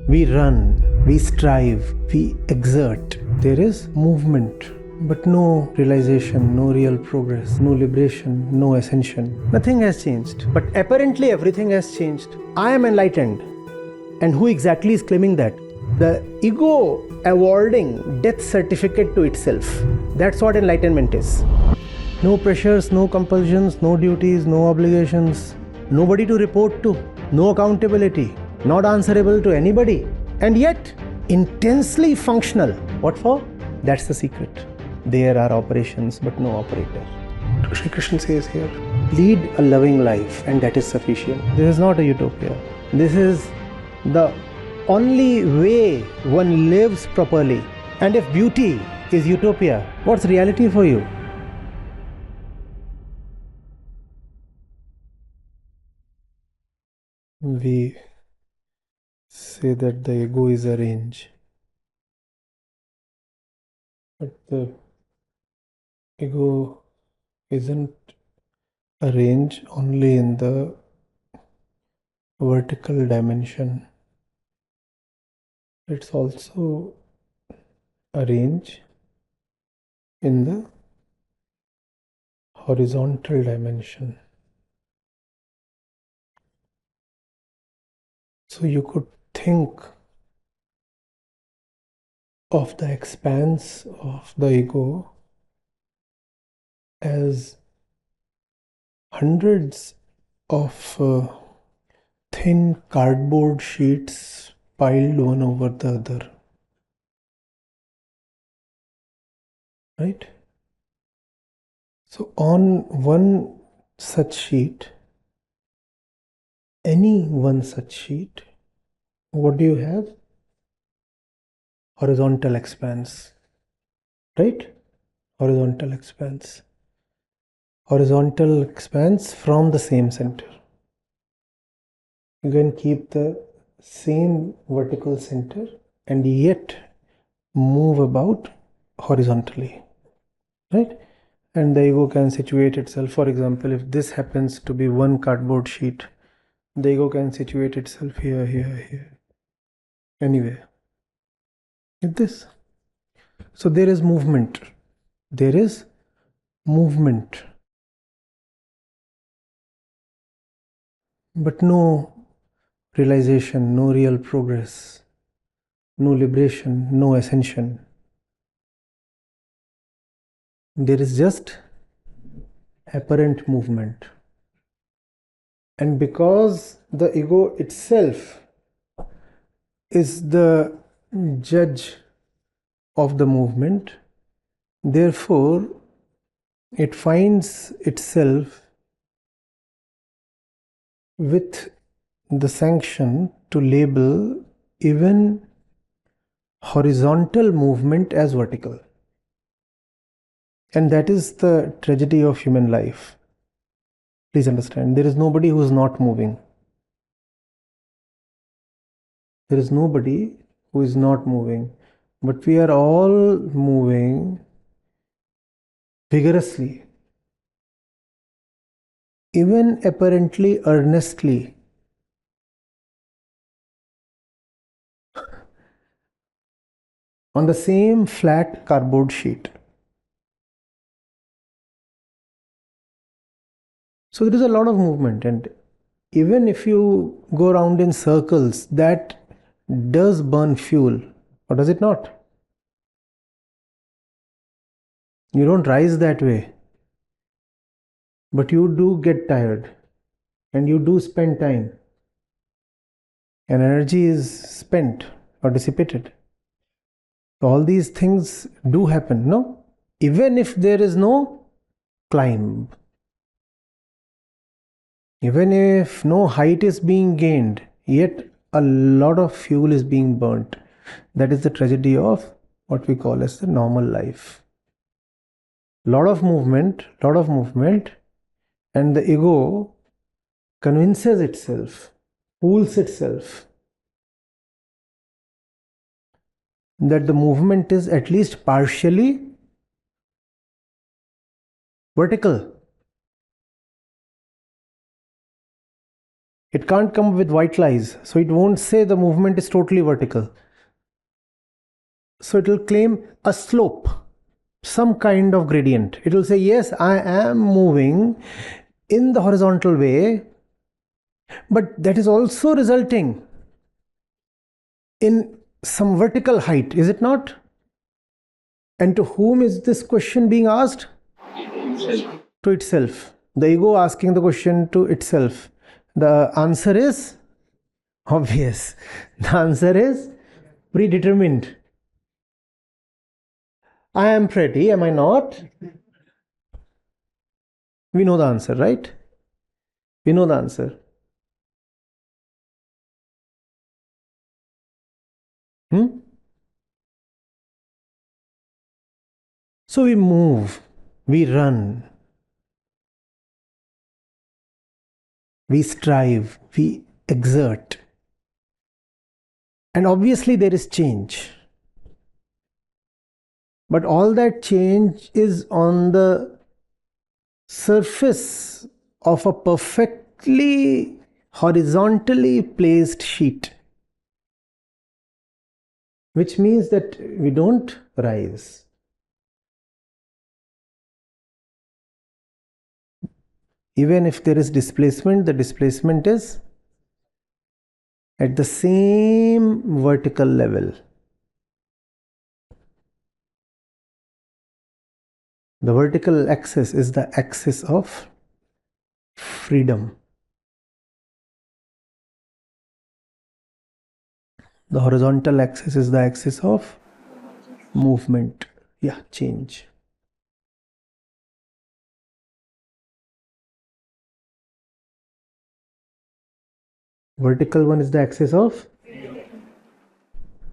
We run, we strive, we exert. There is movement, but no realization, no real progress, no liberation, no ascension. Nothing has changed, but apparently everything has changed. I am enlightened. And who exactly is claiming that? The ego awarding death certificate to itself. That's what enlightenment is. No pressures, no compulsions, no duties, no obligations, nobody to report to, no accountability, not answerable to anybody, and yet intensely functional. What for? That's the secret. There are operations but no operator. Shri Krishna says here, lead a loving life and that is sufficient. This is not a utopia. This is the only way one lives properly. And if beauty is utopia, what's reality for you? We say that the ego is a range, but the ego isn't a range only in the vertical dimension. It's also a range in the horizontal dimension. So you could think of the expanse of the ego as hundreds of thin cardboard sheets piled one over the other. Right? So on one such sheet, any one such sheet, what do you have? Horizontal expanse. Right? Horizontal expanse. Horizontal expanse from the same center. You can keep the same vertical center and yet move about horizontally. Right? And the ego can situate itself. For example, if this happens to be one cardboard sheet, the ego can situate itself here, here, here, anywhere. Like this. So there is movement. There is movement. But no realization, no real progress, no liberation, no ascension. There is just apparent movement. And because the ego itself is the judge of the movement, therefore it finds itself with the sanction to label even horizontal movement as vertical. And that is the tragedy of human life. Please understand, there is nobody who is not moving. There is nobody who is not moving, but we are all moving vigorously, even apparently earnestly. On the same flat cardboard sheet. So there is a lot of movement, and even if you go around in circles, that does burn fuel, or does it not? You don't rise that way, but you do get tired, and you do spend time, and energy is spent or dissipated. All these things do happen, no? Even if there is no climb, even if no height is being gained, yet a lot of fuel is being burnt. That is the tragedy of what we call as the normal life. Lot of movement, and the ego convinces itself, fools itself that the movement is at least partially vertical. It can't come with white lies. So it won't say the movement is totally vertical. So it will claim a slope, some kind of gradient. It will say, yes, I am moving in the horizontal way, but that is also resulting in some vertical height, is it not? And to whom is this question being asked? Himself. To itself. The ego asking the question to itself. The answer is obvious. The answer is predetermined. I am pretty, am I not? We know the answer, right? We know the answer. So we move, we run, we strive, we exert. And obviously there is change. But all that change is on the surface of a perfectly horizontally placed sheet. Which means that we don't rise. Even if there is displacement, the displacement is at the same vertical level. The vertical axis is the axis of freedom. The horizontal axis is the axis of movement. Yeah, change. Vertical one is the axis of,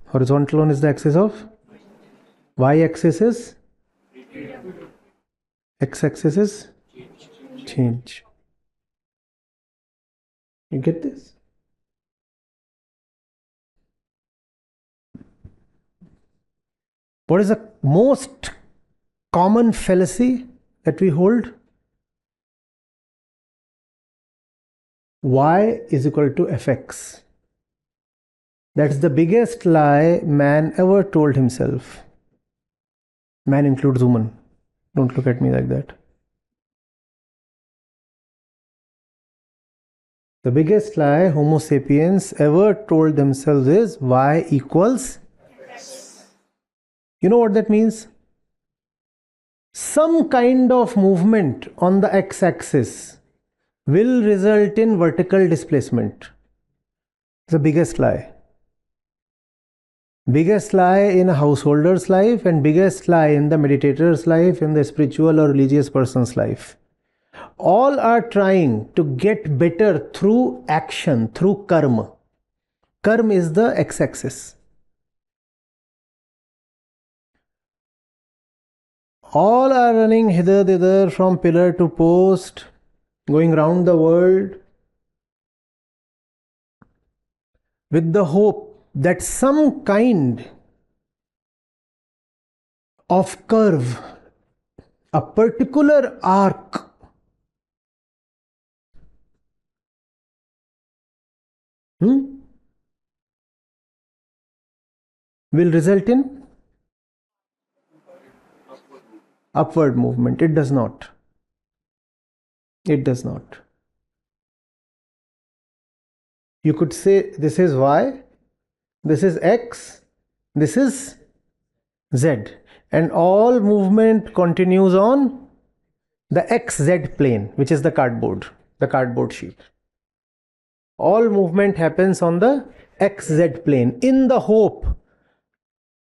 horizontal one is the axis of, y-axis is, x-axis is change. You get this? What is the most common fallacy that we hold? Y is equal to fx. That's the biggest lie man ever told himself. Man includes woman. Don't look at me like that. The biggest lie Homo sapiens ever told themselves is y equals. You know what that means? Some kind of movement on the x-axis will result in vertical displacement. It's the biggest lie. Biggest lie in a householder's life and biggest lie in the meditator's life, in the spiritual or religious person's life. All are trying to get better through action, through karma. Karma is the x-axis. All are running hither thither from pillar to post, going round the world with the hope that some kind of curve, a particular arc, will result in upward movement. It does not. It does not. You could say this is y, this is x, this is z, and all movement continues on the xz plane, which is the cardboard sheet. All movement happens on the xz plane in the hope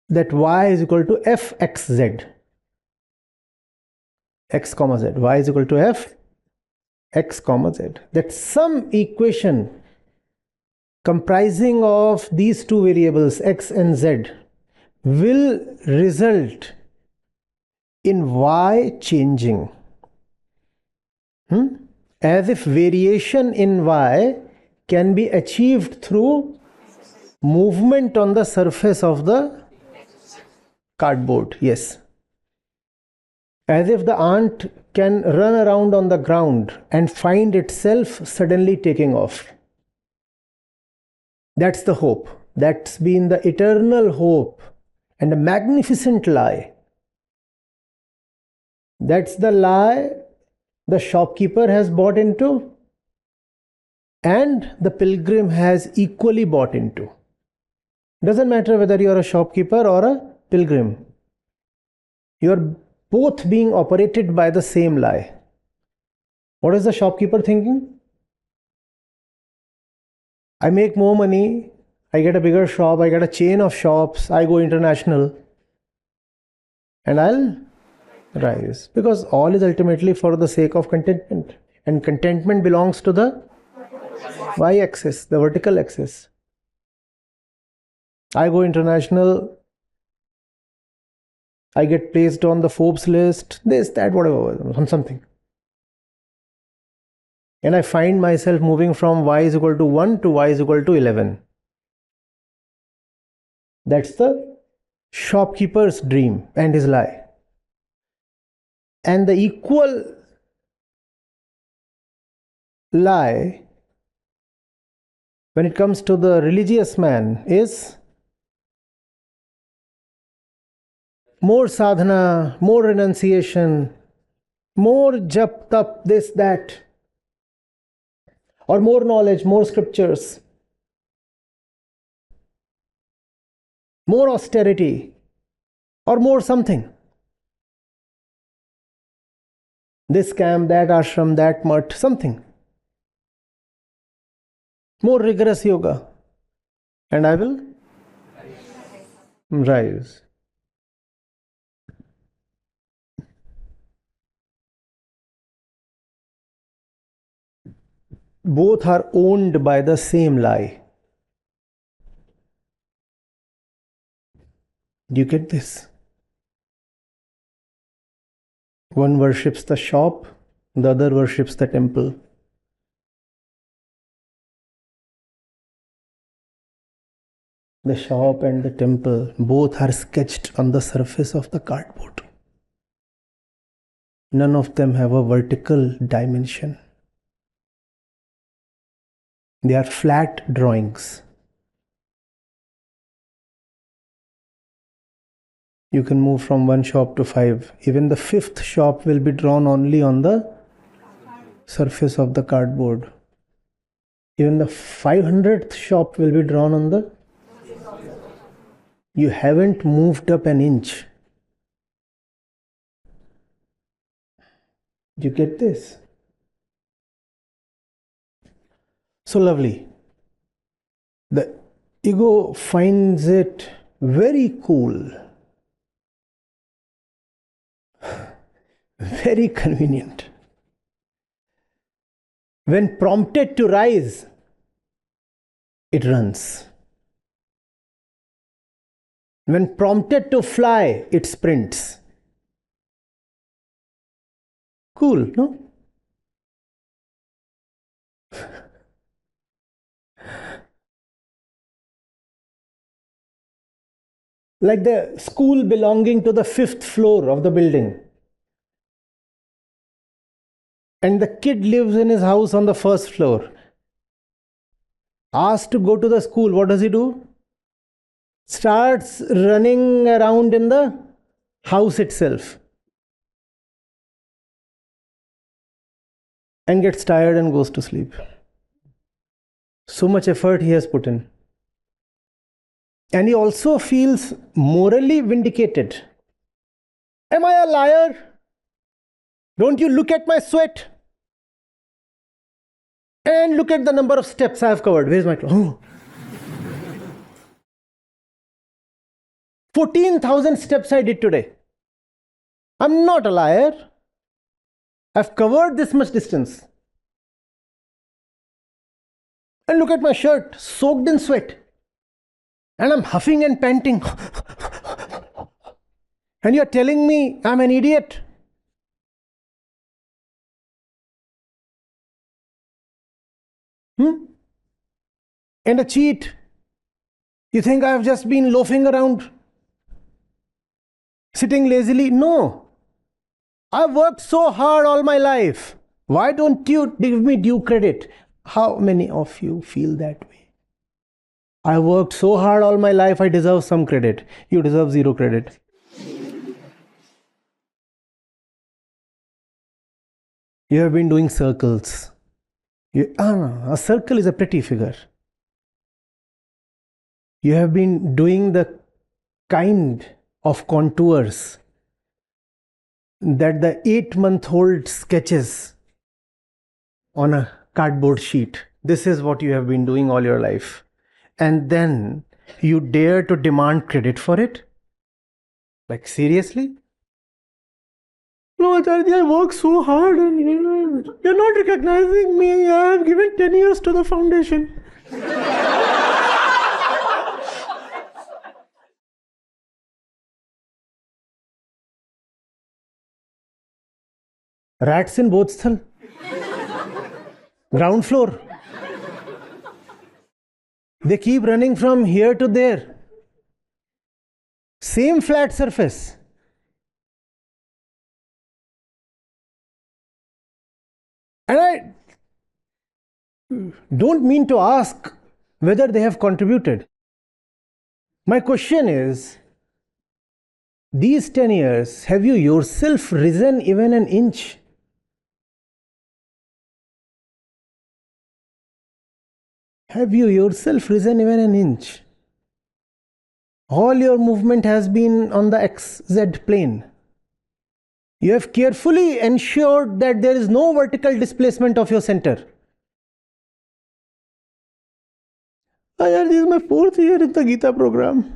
that y is equal to fxz. X comma z, y is equal to f x comma z. That some equation comprising of these two variables x and z will result in y changing. As if variation in y can be achieved through movement on the surface of the cardboard. Yes. As if the ant can run around on the ground and find itself suddenly taking off. That's the hope. That's been the eternal hope and a magnificent lie. That's the lie the shopkeeper has bought into and the pilgrim has equally bought into. Doesn't matter whether you're a shopkeeper or a pilgrim. You're both being operated by the same lie. What is the shopkeeper thinking? I make more money, I get a bigger shop, I get a chain of shops, I go international, and I'll rise. Because all is ultimately for the sake of contentment. And contentment belongs to the y-axis, the vertical axis. I go international, I get placed on the Forbes list, this, that, whatever, something. And I find myself moving from y is equal to 1 to y is equal to 11. That's the shopkeeper's dream and his lie. And the equal lie when it comes to the religious man is more sadhana, more renunciation, more jap tap, this, that, or more knowledge, more scriptures, more austerity, or more something. This camp, that ashram, that mutt, something. More rigorous yoga. And I will rise. Both are owned by the same lie. Do you get this? One worships the shop, the other worships the temple. The shop and the temple both are sketched on the surface of the cardboard. None of them have a vertical dimension. They are flat drawings. You can move from one shop to 5. Even the 5th shop will be drawn only on the surface of the cardboard. Even the 500th shop will be drawn on the... You haven't moved up an inch. Do you get this? So lovely. The ego finds it very cool, very convenient. When prompted to rise, it runs. When prompted to fly, it sprints. Cool, no? Like the school belonging to the 5th floor of the building. And the kid lives in his house on the 1st floor. Asked to go to the school, what does he do? Starts running around in the house itself. And gets tired and goes to sleep. So much effort he has put in. And he also feels morally vindicated. Am I a liar? Don't you look at my sweat? And look at the number of steps I have covered. Where's my clock? Oh. 14,000 steps I did today. I'm not a liar. I've covered this much distance. And look at my shirt, soaked in sweat. And I'm huffing and panting. And you're telling me I'm an idiot? And a cheat? You think I've just been loafing around? Sitting lazily? No. I've worked so hard all my life. Why don't you give me due credit? How many of you feel that way? I worked so hard all my life, I deserve some credit. You deserve zero credit. You have been doing circles. A circle is a pretty figure. You have been doing the kind of contours that the 8-month-old sketches on a cardboard sheet. This is what you have been doing all your life. And then you dare to demand credit for it? Like, seriously? No, Acharya, I work so hard and you're not recognizing me. I have given 10 years to the foundation. Rats in Bodhsthal. Ground floor. They keep running from here to there. Same flat surface. And I don't mean to ask whether they have contributed. My question is, these 10 years, have you yourself risen even an inch? Have you yourself risen even an inch? All your movement has been on the XZ plane. You have carefully ensured that there is no vertical displacement of your center. This is my 4th year in the Gita program.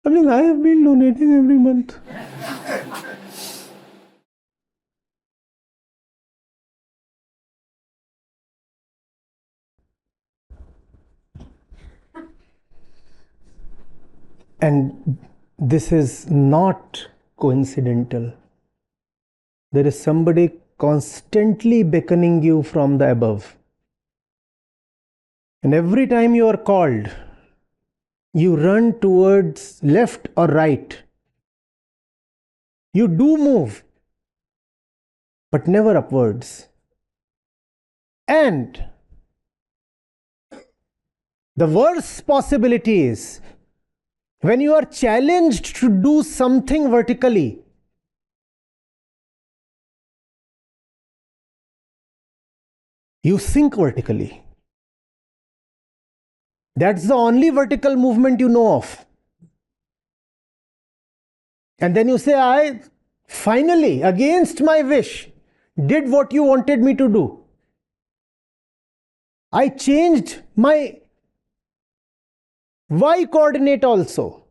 I have been donating every month. And this is not coincidental. There is somebody constantly beckoning you from the above. And every time you are called, you run towards left or right. You do move, but never upwards. And the worst possibility is when you are challenged to do something vertically, you sink vertically. That's the only vertical movement you know of. And then you say, I finally, against my wish, did what you wanted me to do. I changed my y coordinate also.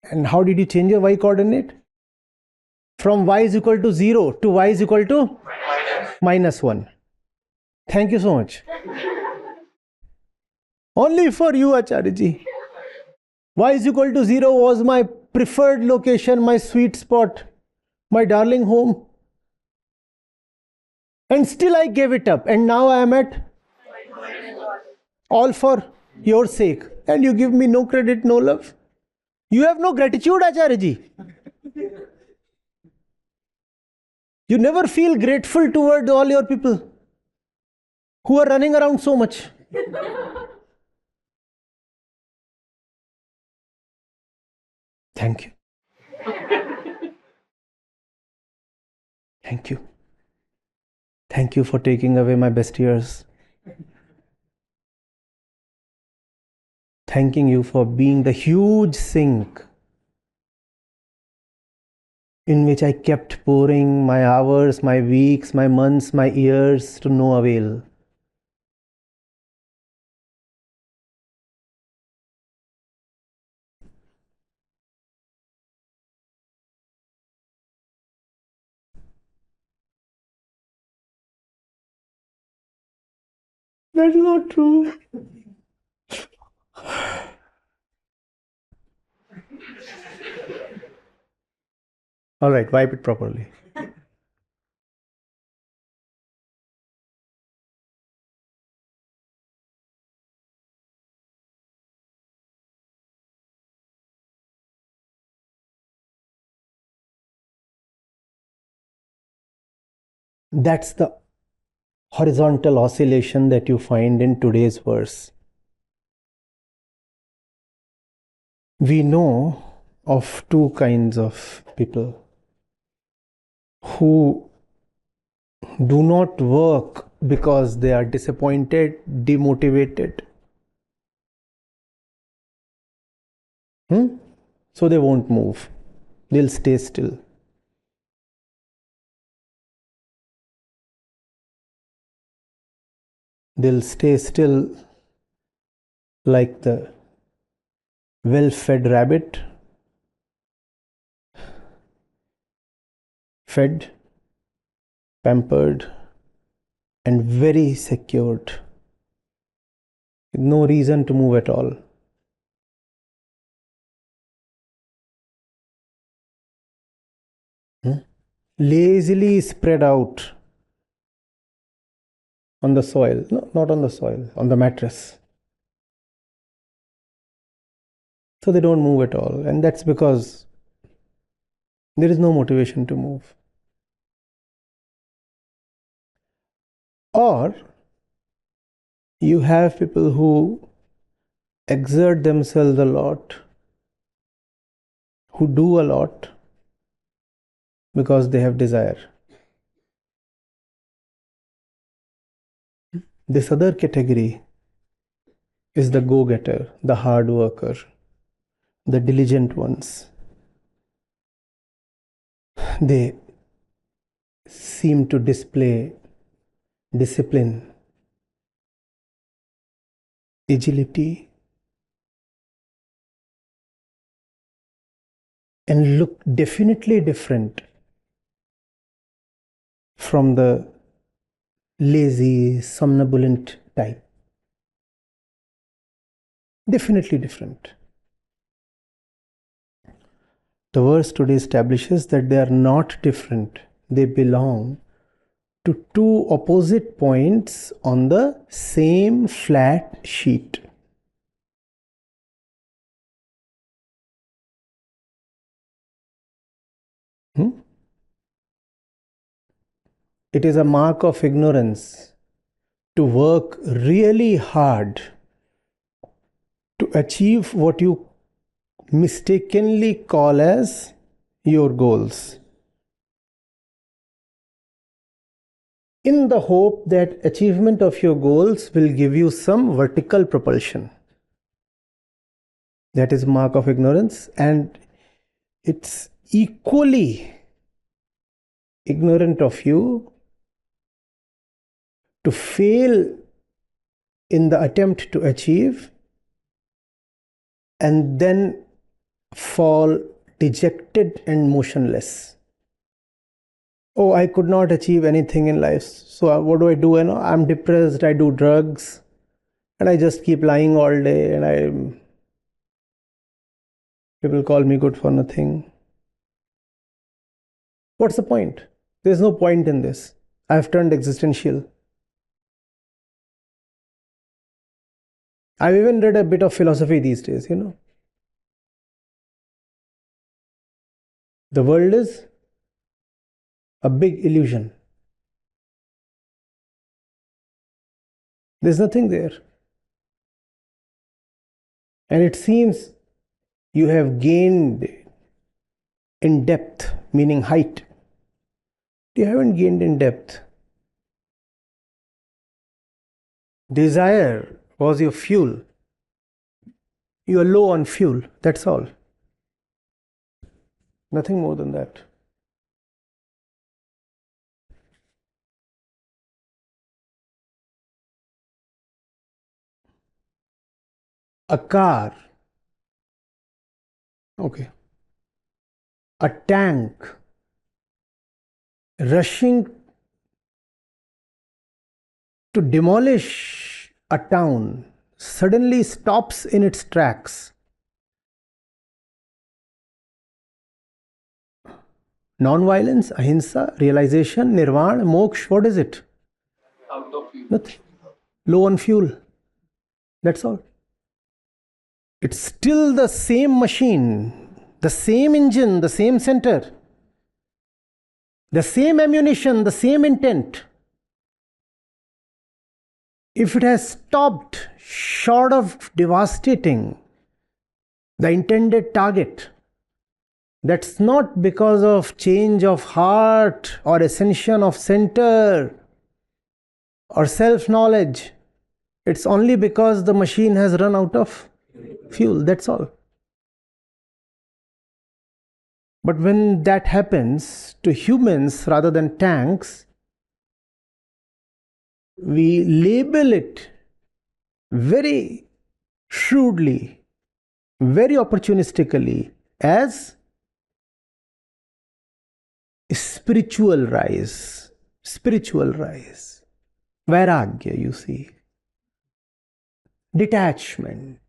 And how did you change your y coordinate? From y is equal to 0 to y is equal to -1. Thank you so much. Only for you, Acharya. Y is equal to 0 was my preferred location, my sweet spot, my darling home. And still I gave it up. And now I am at all for your sake. And you give me no credit, no love. You have no gratitude, Acharya. You never feel grateful towards all your people who are running around so much. Thank you. Thank you. Thank you for taking away my best years. Thanking you for being the huge sink in which I kept pouring my hours, my weeks, my months, my years to no avail. That's not true. All right, wipe it properly. That's the horizontal oscillation that you find in today's verse. We know of two kinds of people who do not work because they are disappointed, demotivated. So they won't move. They'll stay still. They'll stay still like the well-fed rabbit, fed, pampered, and very secured, with no reason to move at all. Lazily spread out on the soil. No, not on the soil, on the mattress. So they don't move at all. And that's because there is no motivation to move. Or you have people who exert themselves a lot, who do a lot because they have desire. This other category is the go-getter, the hard worker, the diligent ones. They seem to display discipline, agility, and look definitely different from the lazy, somnambulant type. Definitely different. The verse today establishes that they are not different. They belong to two opposite points on the same flat sheet. It is a mark of ignorance to work really hard to achieve what you mistakenly call as your goals, in the hope that achievement of your goals will give you some vertical propulsion. That is mark of ignorance, and it's equally ignorant of you to fail in the attempt to achieve and then fall dejected and motionless. Oh, I could not achieve anything in life. So what do? I'm depressed, I do drugs, and I just keep lying all day, and people call me good for nothing. What's the point? There's no point in this. I've turned existential. I've even read a bit of philosophy these days, The world is a big illusion. There's nothing there. And it seems you have gained in depth, meaning height. You haven't gained in depth. Desire was your fuel. You are low on fuel, that's all. Nothing more than that. A car, okay, a tank rushing to demolish a town suddenly stops in its tracks. Non-violence, ahimsa, realization, nirvana, moksha, what is it? Out of fuel. Nothing. Low on fuel. That's all. It's still the same machine, the same engine, the same center. The same ammunition, the same intent, if it has stopped short of devastating the intended target, that's not because of change of heart or ascension of center or self-knowledge. It's only because the machine has run out of fuel, that's all. But when that happens to humans rather than tanks, we label it very shrewdly, very opportunistically as spiritual rise, vairagya, you see, detachment.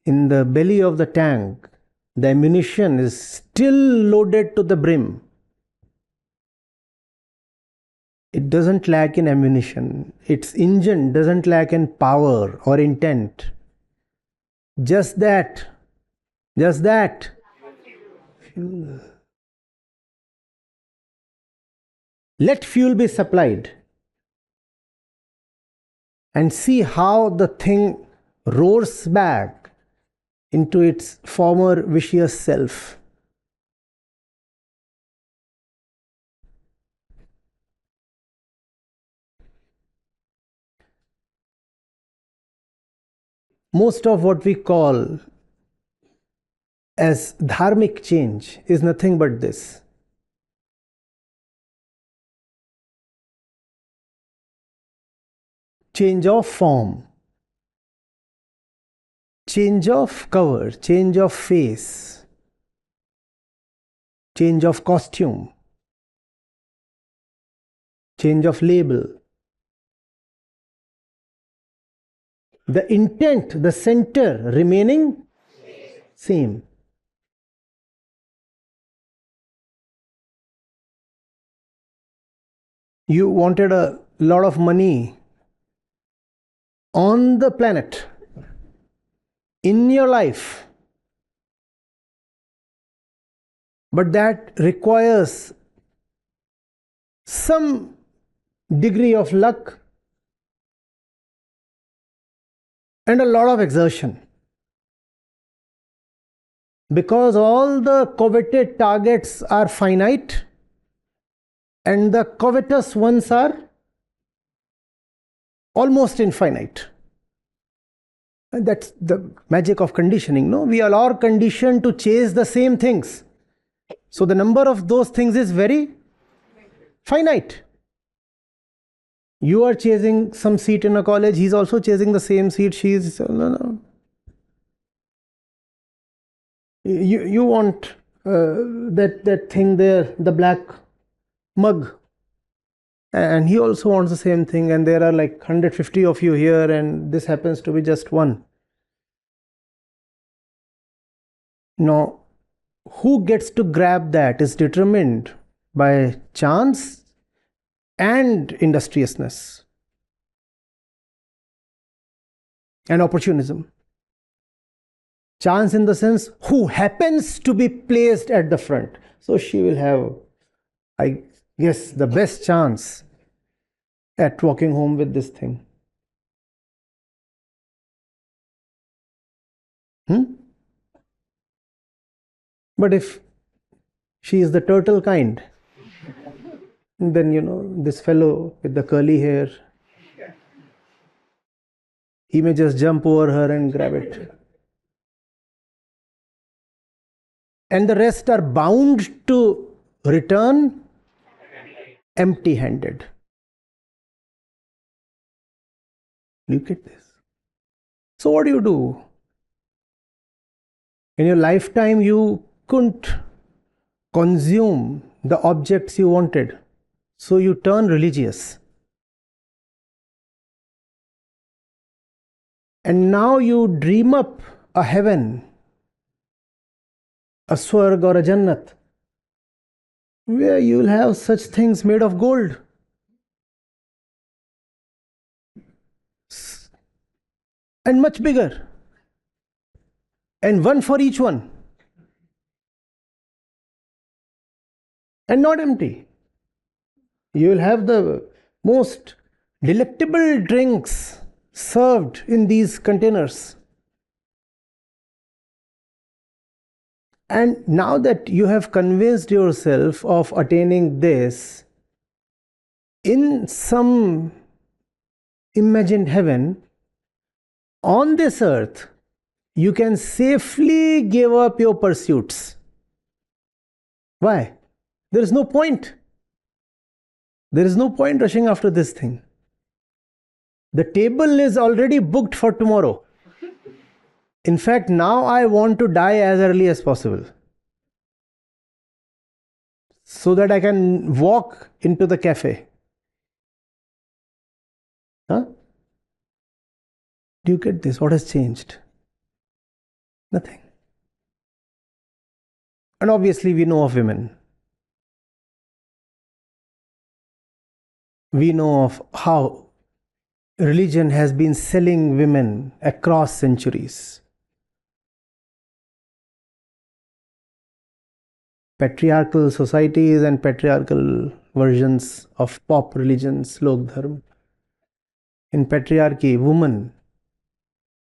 In the belly of the tank, the ammunition is still loaded to the brim. It doesn't lack in ammunition. Its engine doesn't lack in power or intent. Just that. Fuel. Let fuel be supplied. And see how the thing roars back into its former vicious self. Most of what we call as dharmic change is nothing but this. Change of form, change of cover, change of face, change of costume, change of label. The intent, the center remaining same. You wanted a lot of money on the planet, in your life, but that requires some degree of luck and a lot of exertion, because all the coveted targets are finite and the covetous ones are almost infinite. And that's the magic of conditioning, no? We all are conditioned to chase the same things. So the number of those things is very finite. You are chasing some seat in a college, he's also chasing the same seat, she's... No. You want that thing there, the black mug. And he also wants the same thing, and there are like 150 of you here, and this happens to be just one. Now, who gets to grab that is determined by chance and industriousness and opportunism. Chance in the sense, who happens to be placed at the front. So she will have, I guess, the best chance at walking home with this thing. But if she is the turtle kind, then this fellow with the curly hair, he may just jump over her and grab it. And the rest are bound to return empty-handed. Look at this. So what do? In your lifetime, you couldn't consume the objects you wanted. So you turn religious. And now you dream up a heaven, a swarg or a jannat, where you will have such things made of gold. And much bigger. and one for each one. And not empty. You will have the most delectable drinks served in these containers. And now that you have convinced yourself of attaining this, in some imagined heaven, on this earth, you can safely give up your pursuits. Why? There is no point. There is no point rushing after this thing. The table is already booked for tomorrow. In fact, now I want to die as early as possible, so that I can walk into the cafe. Huh? Do you get this? What has changed? Nothing. And obviously we know of women. We know of how religion has been selling women across centuries. Patriarchal societies and patriarchal versions of pop religions, Lok Dharma. In patriarchy, woman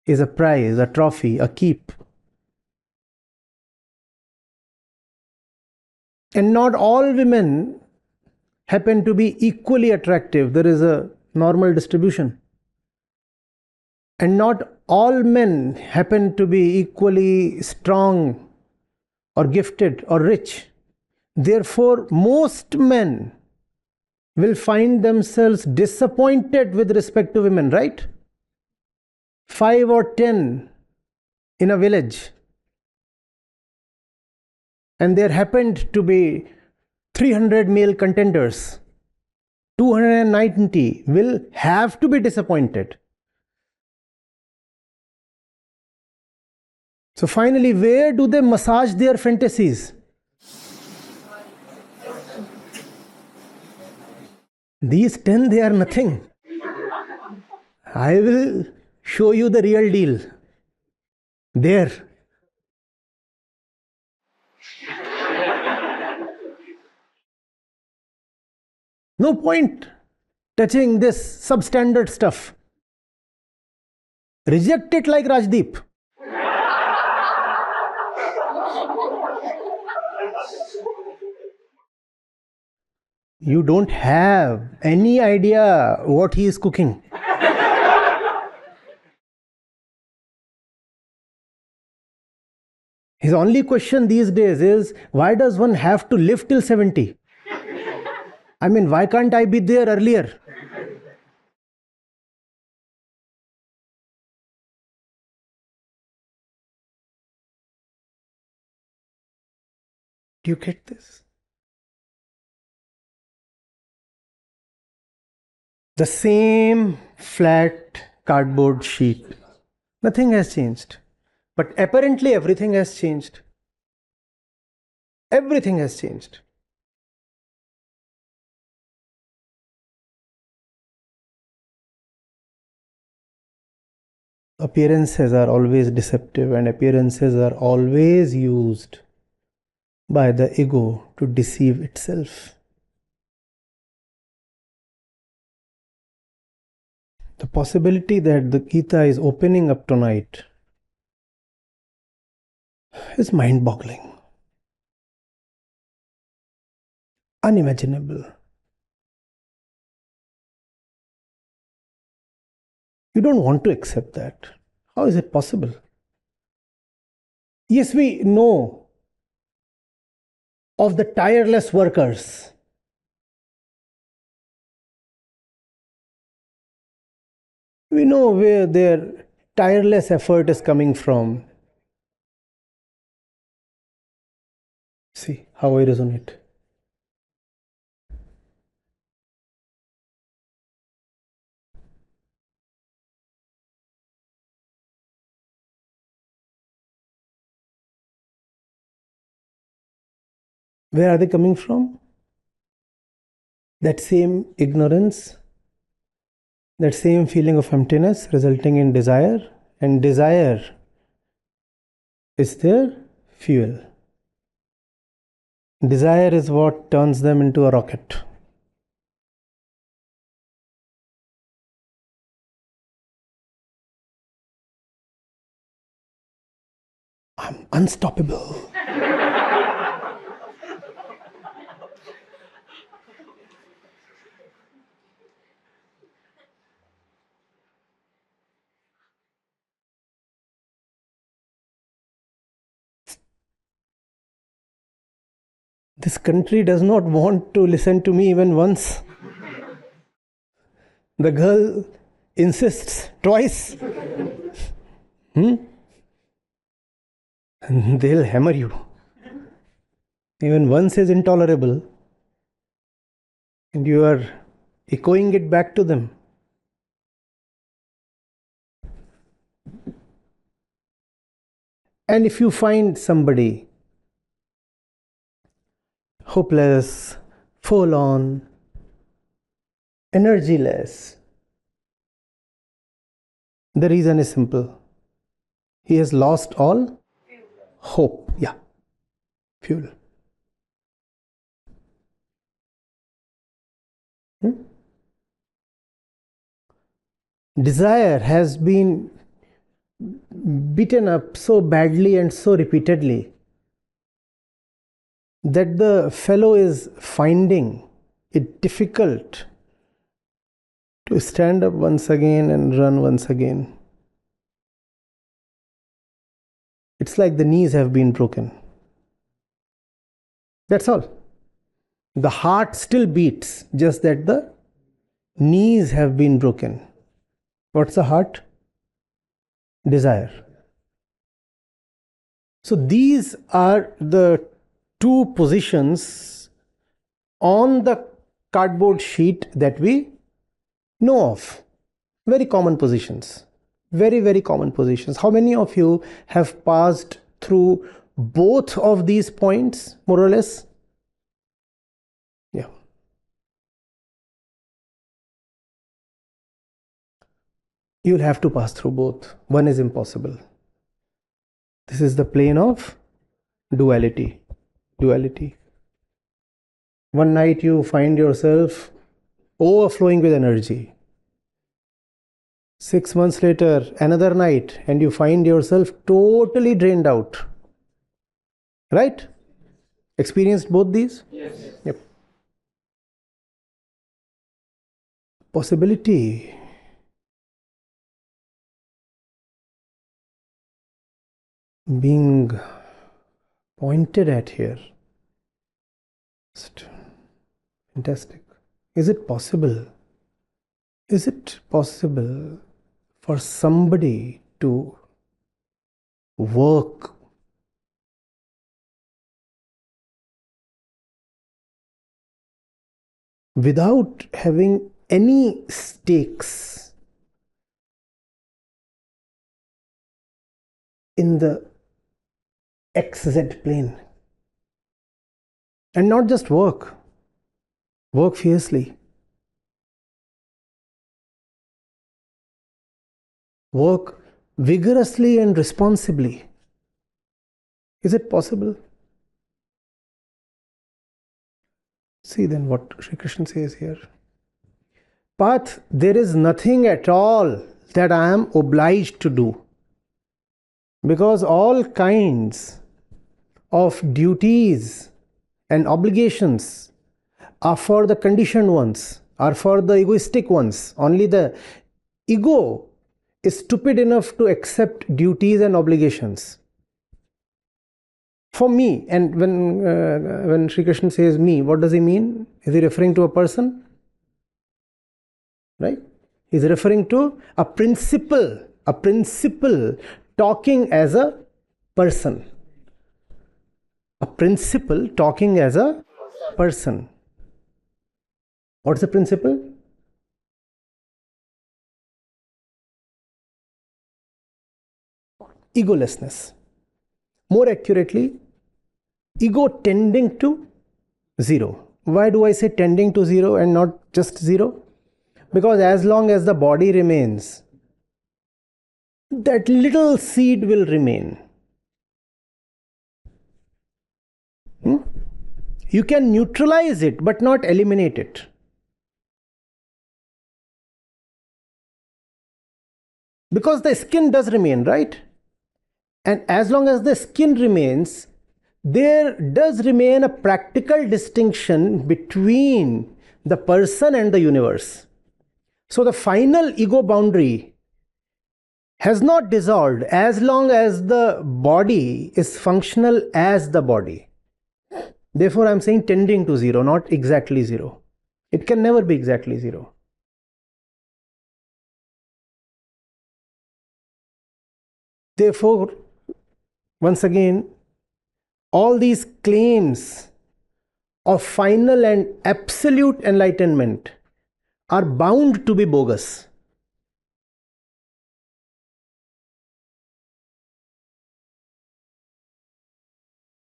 is a prize, a trophy, a keep. And not all women happen to be equally attractive. There is a normal distribution. And not all men happen to be equally strong or gifted or rich. Therefore, most men will find themselves disappointed with respect to women, right? 5 or 10 in a village, and there happened to be 300 male contenders. 290 will have to be disappointed. So finally, where do they massage their fantasies? These 10, they are nothing. I will show you the real deal. There. No point touching this substandard stuff. Reject it like Rajdeep. You don't have any idea what he is cooking. His only question these days is, why does one have to live till 70? I mean, why can't I be there earlier? Do you get this? The same flat cardboard sheet. Nothing has changed. But apparently everything has changed. Everything has changed. Appearances are always deceptive, and appearances are always used by the ego to deceive itself. The possibility that the Gita is opening up tonight is mind-boggling, unimaginable. You don't want to accept that. How is it possible? Yes, we know of the tireless workers. We know where their tireless effort is coming from. See how I resonate. Where are they coming from? That same ignorance, that same feeling of emptiness resulting in desire, and desire is their fuel. Desire is what turns them into a rocket. I'm unstoppable. This country does not want to listen to me even once. The girl insists twice. And they'll hammer you. Even once is intolerable. And you are echoing it back to them. And if you find somebody hopeless, forlorn, energyless, the reason is simple. He has lost all hope. Yeah, fuel. Desire has been beaten up so badly and so repeatedly that the fellow is finding it difficult to stand up once again and run once again. It's like the knees have been broken. That's all. The heart still beats, just that the knees have been broken. What's the heart? Desire. So these are the two positions on the cardboard sheet that we know of. Very common positions. Very, very common positions. How many of you have passed through both of these points, more or less? Yeah. You'll have to pass through both. One is impossible. This is the plane of duality. Duality. One night you find yourself overflowing with energy. 6 months later, another night, and you find yourself totally drained out. Right? Experienced both these? Yes. Yep. Possibility. Being pointed at here. Just fantastic. Is it possible? Is it possible for somebody to work without having any stakes in the XZ plane? And not just work fiercely, work vigorously and responsibly. Is it possible? See then what Sri Krishna says here. Path, there is nothing at all that I am obliged to do, because all kinds of duties and obligations are for the conditioned ones, are for the egoistic ones. Only the ego is stupid enough to accept duties and obligations. For me, and when Sri Krishna says me, what does he mean? Is he referring to a person? Right? He's referring to a principle talking as a person. A principle talking as a person. What's the principle? Egolessness. More accurately, ego tending to zero. Why do I say tending to zero and not just zero? Because as long as the body remains, that little seed will remain. You can neutralize it, but not eliminate it. Because the skin does remain, right? And as long as the skin remains, there does remain a practical distinction between the person and the universe. So the final ego boundary has not dissolved as long as the body is functional as the body. Therefore, I'm saying tending to zero, not exactly zero. It can never be exactly zero. Therefore, once again, all these claims of final and absolute enlightenment are bound to be bogus.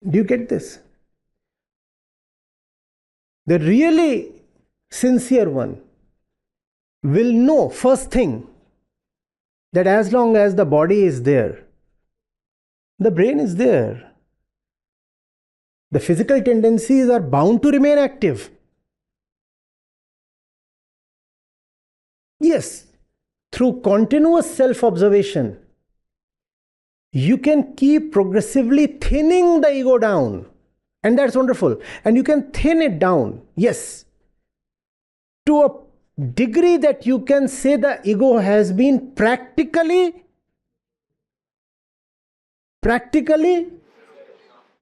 Do you get this? The really sincere one will know first thing that as long as the body is there, the brain is there. The physical tendencies are bound to remain active. Yes, through continuous self-observation, you can keep progressively thinning the ego down. And that's wonderful. And you can thin it down, yes, to a degree that you can say the ego has been practically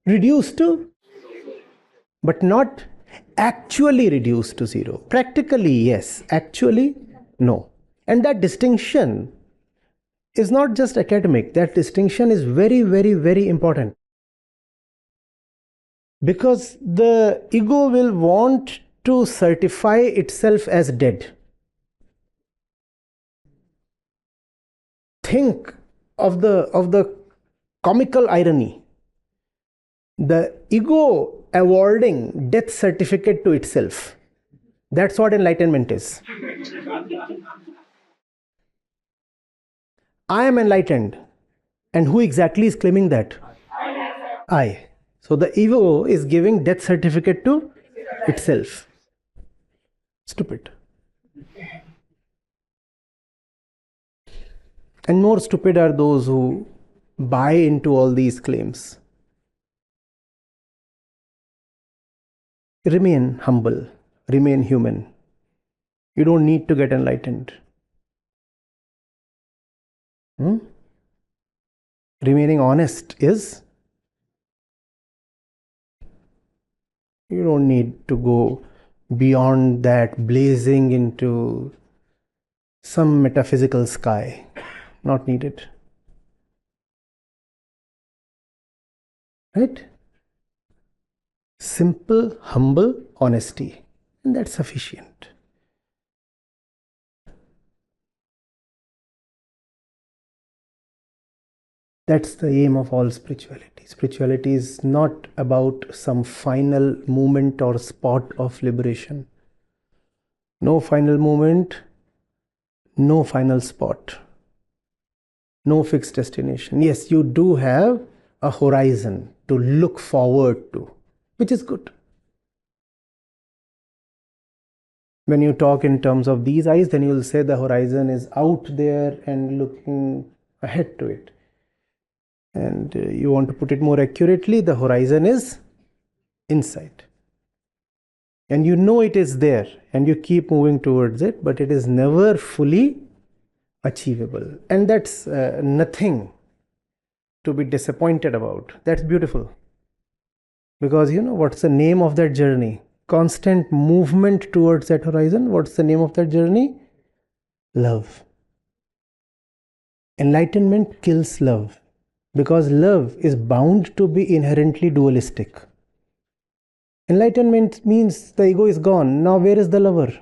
reduced to, but not actually reduced to zero. Practically, yes. Actually, no. And that distinction is not just academic. That distinction is very, very, very important. Because the ego will want to certify itself as dead. Think of the comical irony. The ego awarding death certificate to itself. That's what enlightenment is. I am enlightened. And who exactly is claiming that? I. So the ego is giving death certificate to itself. Stupid. And more stupid are those who buy into all these claims. Remain humble, remain human. You don't need to get enlightened. Remaining honest is, you don't need to go beyond that, blazing into some metaphysical sky. Not needed. Right? Simple, humble honesty. And that's sufficient. That's the aim of all spirituality. Spirituality is not about some final moment or spot of liberation. No final moment, no final spot, no fixed destination. Yes, you do have a horizon to look forward to, which is good. When you talk in terms of these eyes, then you will say the horizon is out there and looking ahead to it. And you want to put it more accurately, the horizon is inside. And you know it is there and you keep moving towards it, but it is never fully achievable. And that's nothing to be disappointed about. That's beautiful. Because you know what's the name of that journey? Constant movement towards that horizon. What's the name of that journey? Love. Enlightenment kills love. Because love is bound to be inherently dualistic. Enlightenment means the ego is gone. Now where is the lover?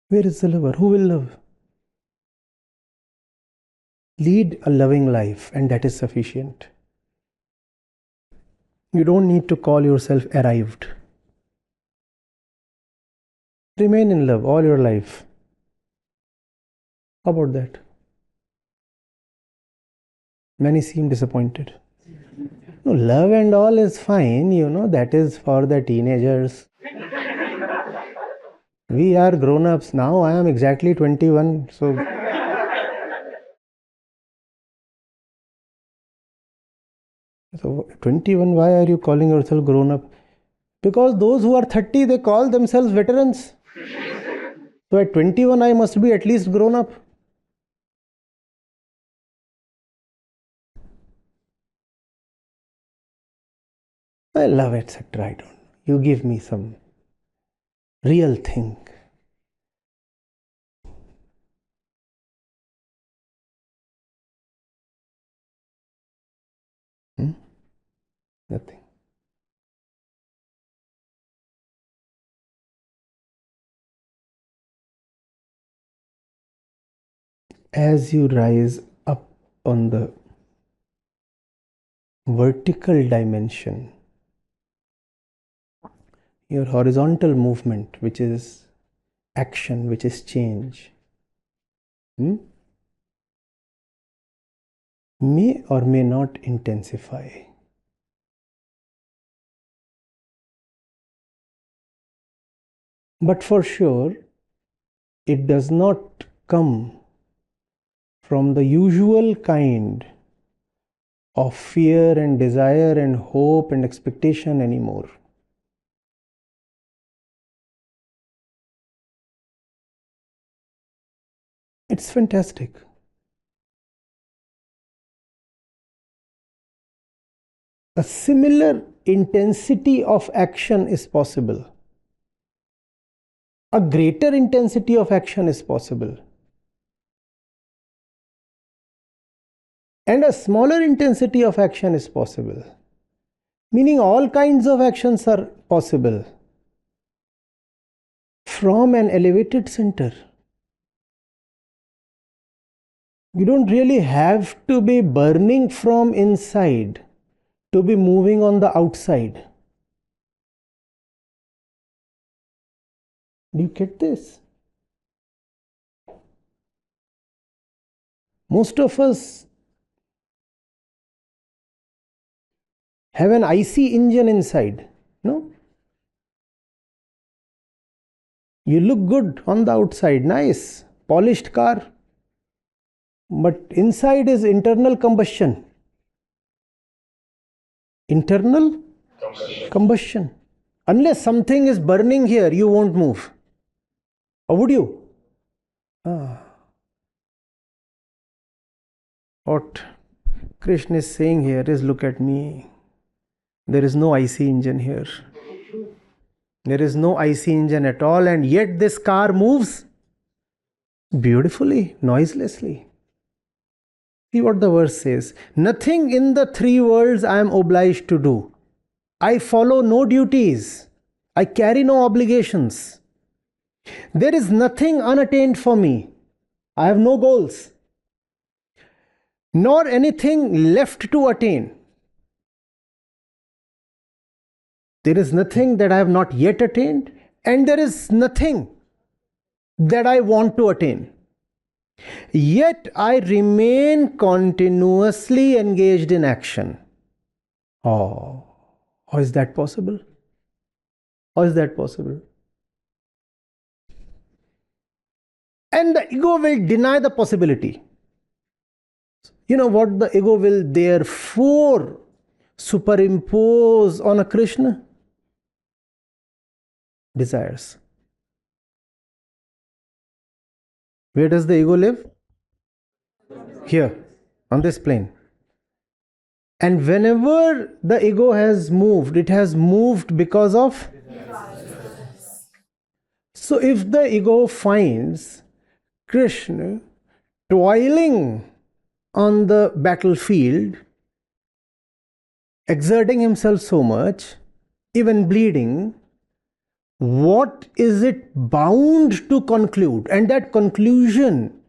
Where is the lover? Who will love? Lead a loving life, and that is sufficient. You don't need to call yourself arrived. Remain in love all your life. How about that? Many seem disappointed. No, love and all is fine, that is for the teenagers. We are grown-ups now. I am exactly 21, so so 21, why are you calling yourself grown-up? Because those who are 30, they call themselves veterans. So at 21, I must be at least grown-up. I love, etc. I don't know. You give me some real thing. Nothing. As you rise up on the vertical dimension, your horizontal movement, which is action, which is change, may or may not intensify. But for sure, it does not come from the usual kind of fear and desire and hope and expectation anymore. It's fantastic. A similar intensity of action is possible. A greater intensity of action is possible. And a smaller intensity of action is possible. Meaning all kinds of actions are possible from an elevated center. You don't really have to be burning from inside to be moving on the outside. Do you get this? Most of us have an icy engine inside, no? You look good on the outside, nice, polished car, but inside is internal combustion. Internal combustion. Unless something is burning here, you won't move. Or would you? What Krishna is saying here is, look at me. There is no icy engine here. There is no icy engine at all, and yet this car moves beautifully, noiselessly. See what the verse says. Nothing in the three worlds I am obliged to do. I follow no duties. I carry no obligations. There is nothing unattained for me. I have no goals, nor anything left to attain. There is nothing that I have not yet attained, and there is nothing that I want to attain. Yet I remain continuously engaged in action. Oh, how is that possible? How is that possible? And the ego will deny the possibility. You know what the ego will therefore superimpose on a Krishna? Desires. Where does the ego live? Here, on this plane. And whenever the ego has moved, it has moved because of? So if the ego finds Krishna toiling on the battlefield, exerting himself so much, even bleeding, what is it bound to conclude? And that conclusion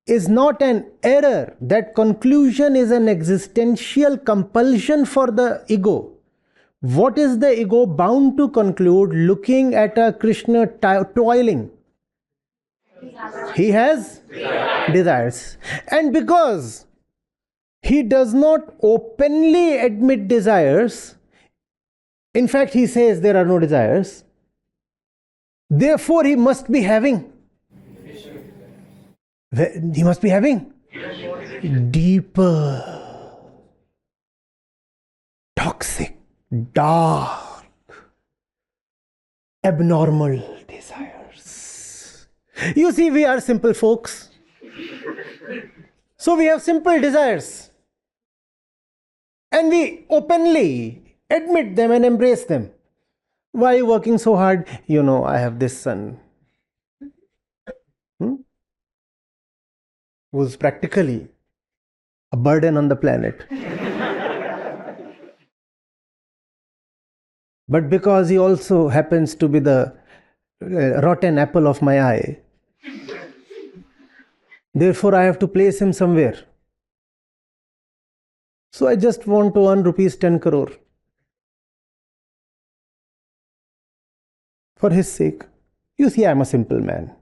is not an error. That conclusion is an existential compulsion for the ego. What is the ego bound to conclude looking at a Krishna toiling? He has desires. And because He does not openly admit desires. In fact, he says there are no desires. Therefore, he must be having. He must be having deeper, toxic, dark, abnormal desires. You see, we are simple folks. So we have simple desires. And we openly admit them and embrace them. Why are you working so hard? I have this son. Who's practically a burden on the planet. But because he also happens to be the rotten apple of my eye, therefore I have to place him somewhere. So I just want to earn rupees 10 crore. For his sake. You see, I am a simple man.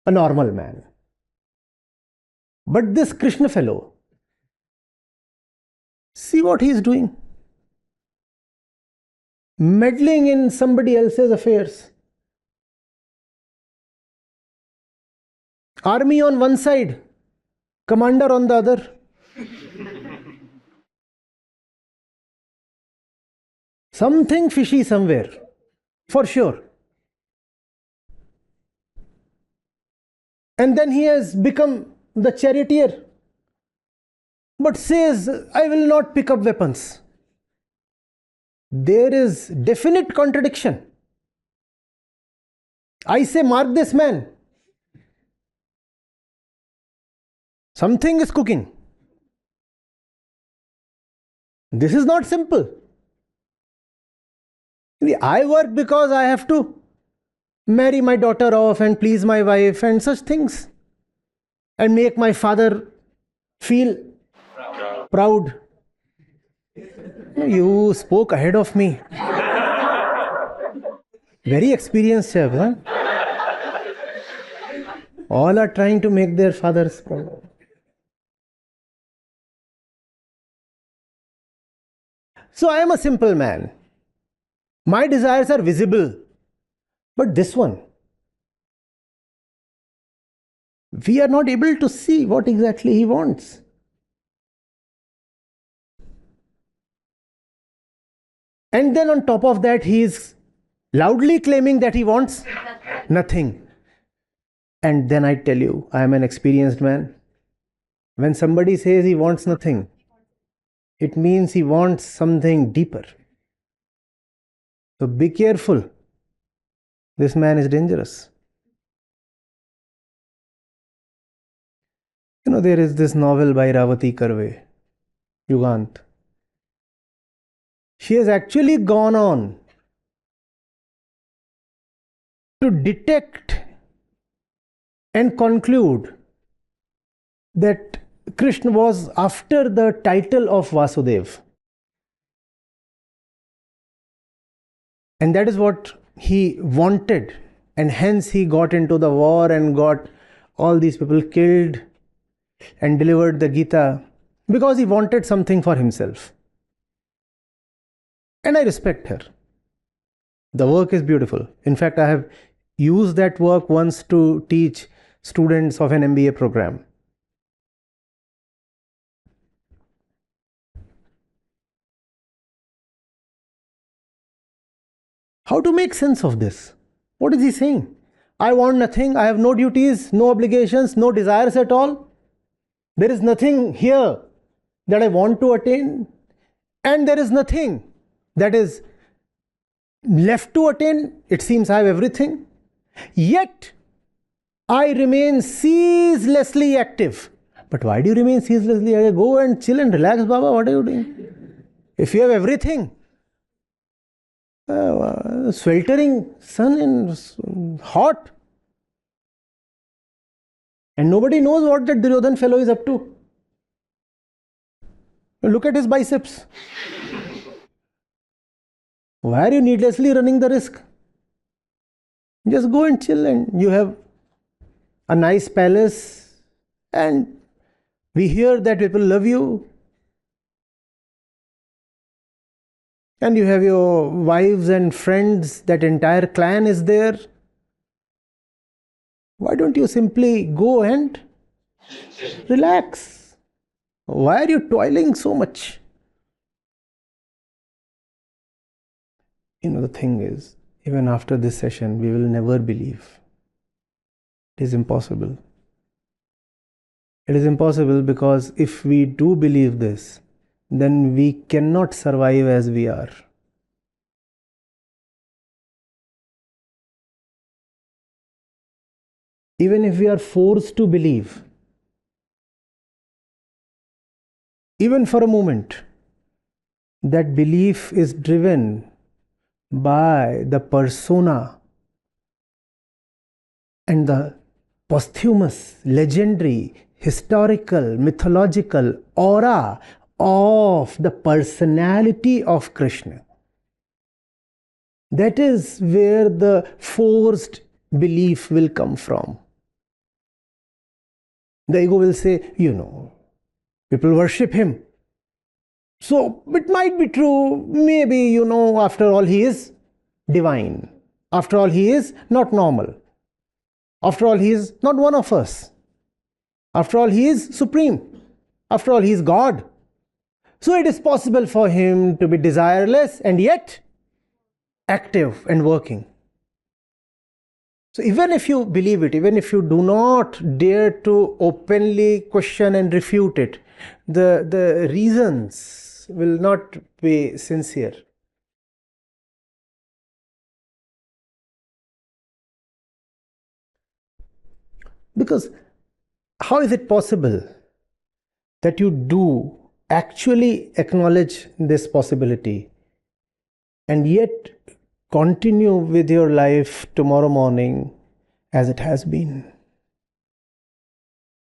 A normal man. But this Krishna fellow, see what he is doing. Meddling in somebody else's affairs. Army on one side, commander on the other. Something fishy somewhere, for sure. And then he has become the charioteer, but says, I will not pick up weapons. There is definite contradiction. I say, mark this man. Something is cooking. This is not simple. I work because I have to marry my daughter off and please my wife and such things. And make my father feel proud. You spoke ahead of me. Very experienced chef, huh? All are trying to make their fathers proud. So I am a simple man. My desires are visible. But this one, we are not able to see what exactly he wants. And then on top of that, he is loudly claiming that he wants nothing. And then I tell you, I am an experienced man. When somebody says he wants nothing, it means he wants something deeper. So be careful. This man is dangerous. There is this novel by Ravati Karve, Yugant. She has actually gone on to detect and conclude that Krishna was after the title of Vasudev. And that is what he wanted. And hence he got into the war and got all these people killed and delivered the Gita because he wanted something for himself. And I respect her. The work is beautiful. In fact, I have used that work once to teach students of an MBA program. How to make sense of this? What is he saying? I want nothing, I have no duties, no obligations, no desires at all. There is nothing here that I want to attain, and there is nothing that is left to attain. It seems I have everything. Yet, I remain ceaselessly active. But why do you remain ceaselessly active? Go and chill and relax, Baba. What are you doing? If you have everything, sweltering sun and hot, and nobody knows what that Duryodhan fellow is up to. Look at his biceps. Why are you needlessly running the risk? Just go and chill, and you have a nice palace, and We hear that people love you, and you have your wives and friends, that entire clan is there. Why don't you simply go and relax? Why are you toiling so much? The thing is, even after this session, we will never believe. It is impossible. It is impossible because if we do believe this, then we cannot survive as we are. Even if we are forced to believe, even for a moment, that belief is driven by the persona and the posthumous, legendary, historical, mythological aura of the personality of Krishna. That is where the forced belief will come from. The ego will say, people worship him. So it might be true, maybe, after all, he is divine. After all, he is not normal. After all, he is not one of us. After all, he is supreme. After all, he is God. So it is possible for him to be desireless and yet active and working. So even if you believe it, even if you do not dare to openly question and refute it, the reasons will not be sincere. Because how is it possible that you do actually acknowledge this possibility and yet continue with your life tomorrow morning as it has been?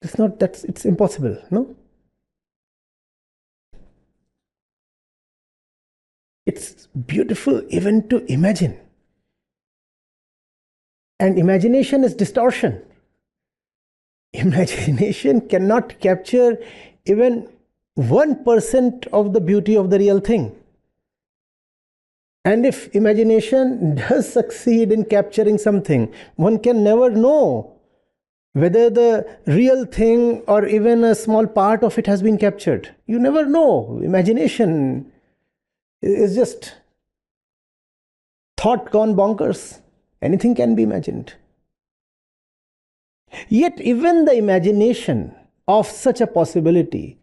It's impossible, no? It's beautiful even to imagine. And imagination is distortion. Imagination cannot capture even 1% of the beauty of the real thing. And if imagination does succeed in capturing something, one can never know whether the real thing or even a small part of it has been captured. You never know. Imagination is just thought gone bonkers. Anything can be imagined. Yet even the imagination of such a possibility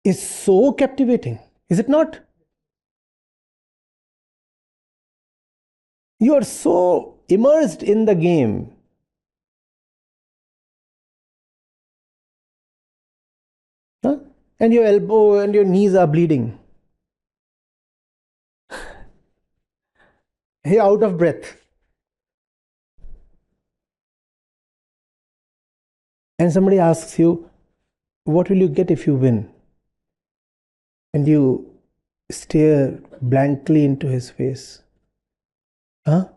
is so captivating, is it not? You are so immersed in the game and your elbow and your knees are bleeding. You're out of breath. And somebody asks you, what will you get if you win? And you stare blankly into his face. I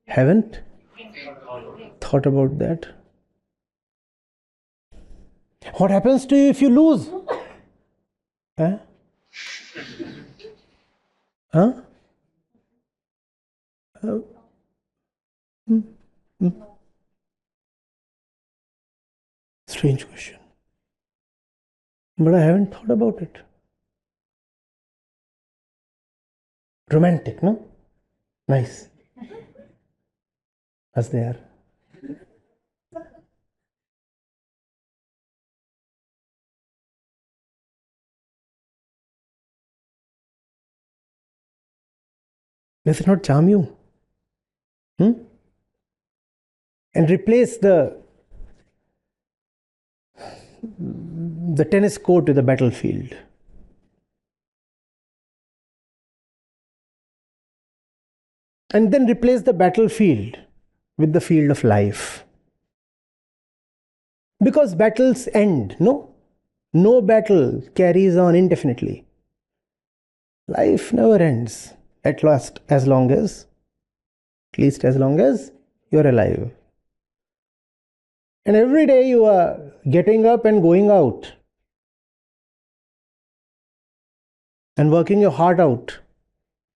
haven't thought about that. What happens to you if you lose? Strange question. But I haven't thought about it. Romantic, no? Nice. As they are. Does it not charm you? And replace the tennis court with the battlefield. And then replace the battlefield with the field of life. Because battles end, no? No battle carries on indefinitely. Life never ends, at least as long as you're alive. And every day you are getting up and going out and working your heart out.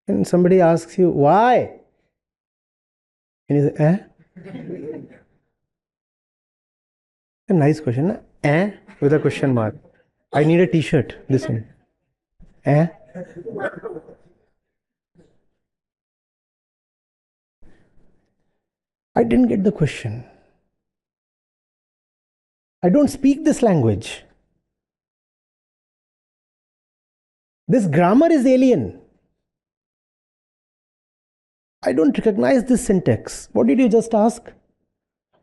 And somebody asks you, why? And you say, A nice question. With a question mark. I need a t-shirt. This one. I didn't get the question. I don't speak this language. This grammar is alien. I don't recognize this syntax. What did you just ask?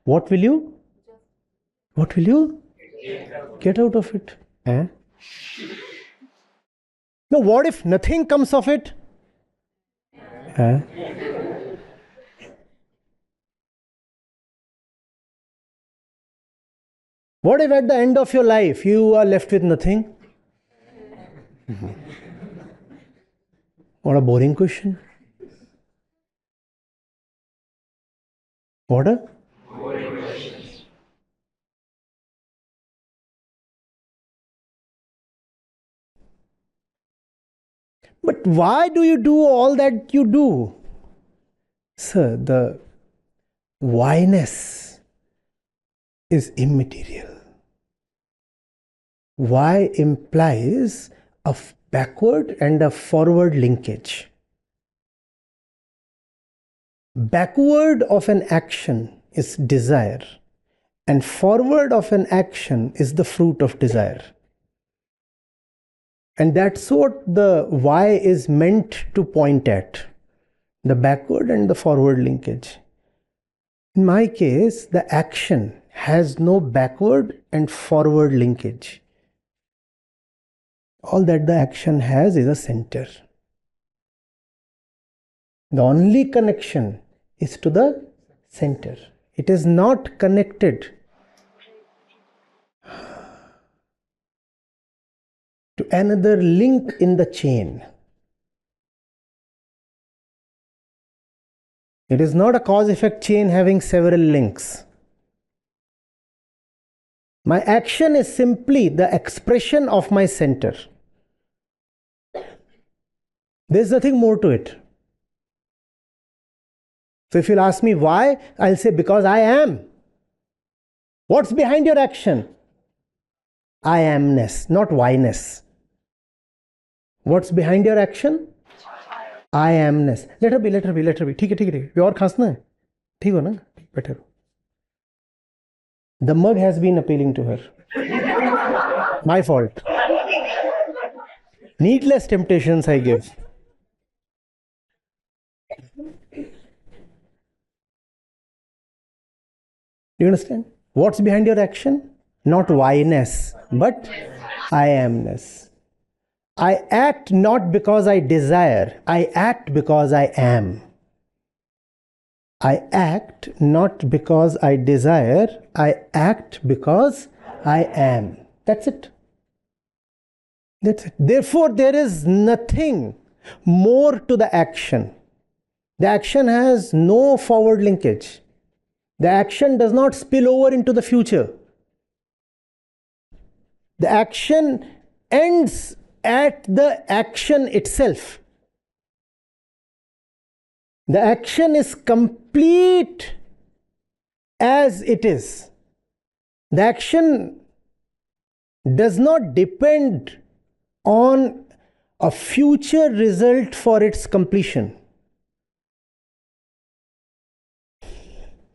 What will you get out of it? No, what if nothing comes of it? What if at the end of your life you are left with nothing? What a boring question. What a But why do you do all that you do? Sir, the whyness is immaterial. Why implies a backward and a forward linkage. Backward of an action is desire, and forward of an action is the fruit of desire. And that's what the why is meant to point at, the backward and the forward linkage. In my case, the action has no backward and forward linkage. All that the action has is a center. The only connection is to the center. It is not connected to another link in the chain. It is not a cause-effect chain having several links. My action is simply the expression of my center. There is nothing more to it. So if you'll ask me why, I'll say because I am. What's behind your action? I amness, not whyness. What's behind your action? I amness. Let her be. ठीक है. और खांसना है? ठीक हो ना? बैठे रहो. The mug has been appealing to her. My fault. Needless temptations I give. Do you understand? What's behind your action? Not whyness, but I amness. I act not because I desire, I act because I am. I act not because I desire, I act because I am. That's it. That's it. Therefore, there is nothing more to the action. The action has no forward linkage. The action does not spill over into the future. The action ends at the action itself. The action is complete as it is. The action does not depend on a future result for its completion.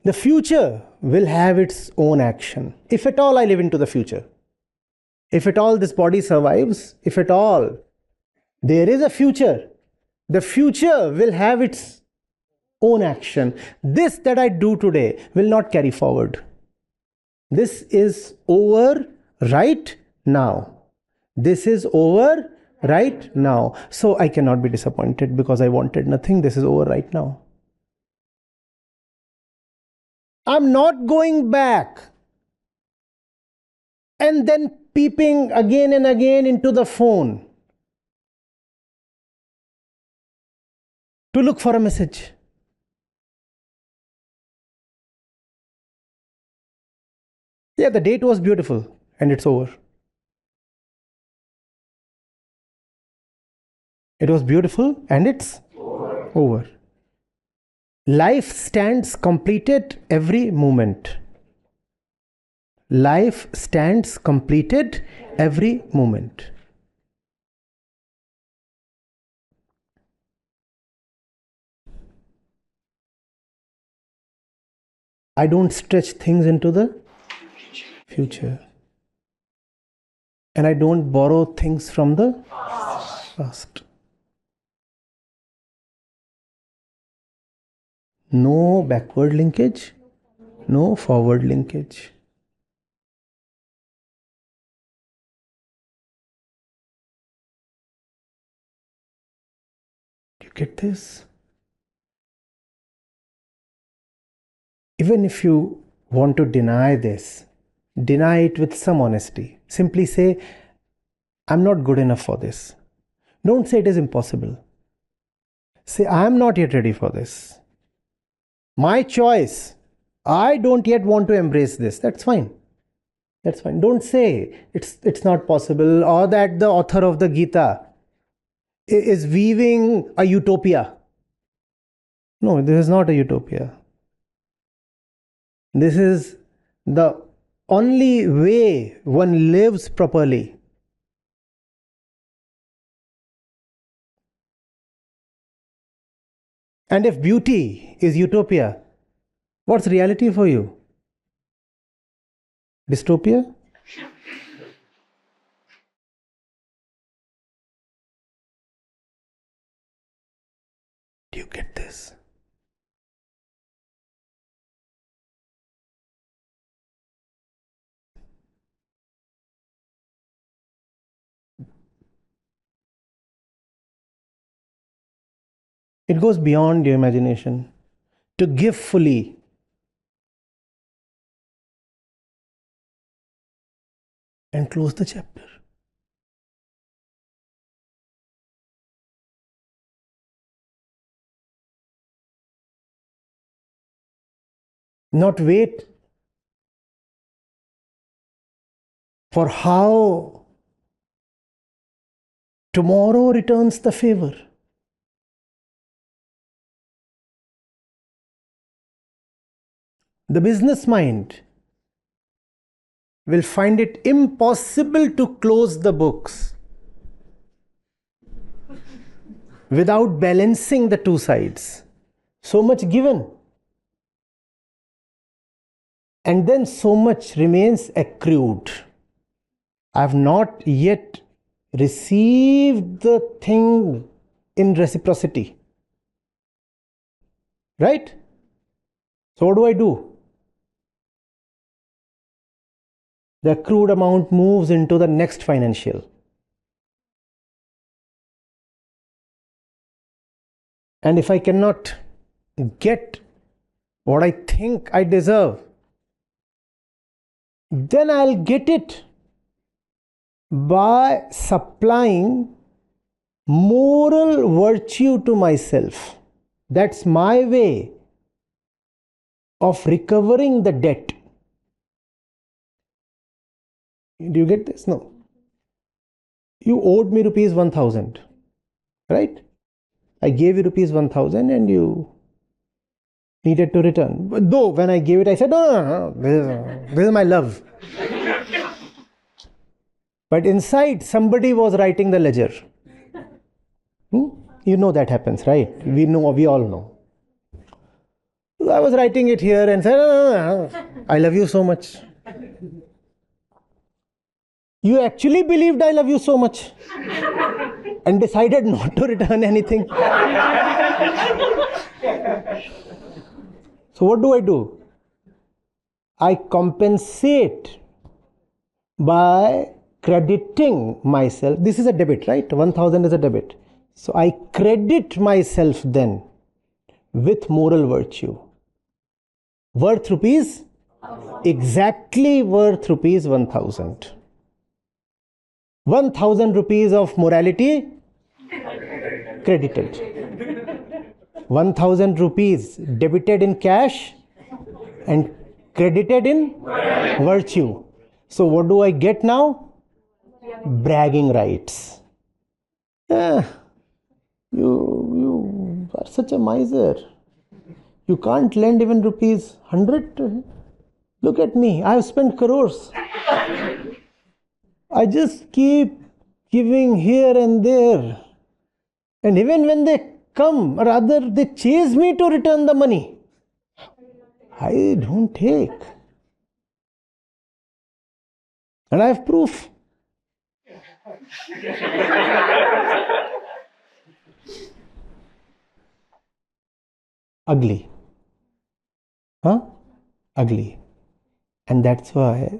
The future will have its own action. If at all I live into the future, if at all this body survives, if at all there is a future, the future will have its own action. This that I do today will not carry forward. This is over right now. This is over right now. So I cannot be disappointed because I wanted nothing. This is over right now. I'm not going back and then peeping again and again into the phone to look for a message. Yeah, the date was beautiful and it's over. It was beautiful and it's over. Life stands completed every moment. Life stands completed every moment. I don't stretch things into the future. And I don't borrow things from the past. No backward linkage, no forward linkage. Do you get this? Even if you want to deny this, deny it with some honesty. Simply say, I'm not good enough for this. Don't say it is impossible. Say, I am not yet ready for this. My choice. I don't yet want to embrace this. That's fine. That's fine. Don't say it's not possible, or that the author of the Gita is weaving a utopia. No, this is not a utopia. This is the only way one lives properly. And if beauty is utopia, what's reality for you? Dystopia? Do you get this? It goes beyond your imagination. To give fully. And close the chapter. Not wait for how tomorrow returns the favor. The business mind will find it impossible to close the books without balancing the two sides. So much given. And then so much remains accrued. I have not yet received the thing in reciprocity. Right? So what do? The accrued amount moves into the next financial. And if I cannot get what I think I deserve, then I'll get it by supplying moral virtue to myself. That's my way of recovering the debt. Do you get this? No. You owed me rupees 1000, right? I gave you rupees 1000 and you needed to return. But though when I gave it, I said, no, this is my love. But inside, somebody was writing the ledger. You know that happens, right? We all know. I was writing it here and said, I love you so much. You actually believed I love you so much and decided not to return anything. So what do? I compensate by crediting myself. This is a debit, right? 1000 is a debit. So I credit myself then with moral virtue. Worth rupees? Exactly worth rupees 1000. 1000 rupees of morality credited. 1000 rupees debited in cash and credited in virtue. So what do I get now? Bragging rights. You are such a miser. You can't lend even rupees 100. Look at me. I have spent crores. I just keep giving here and there. And even when they come, or rather they chase me to return the money, I don't take. And I have proof. Ugly. Huh? Ugly. And that's why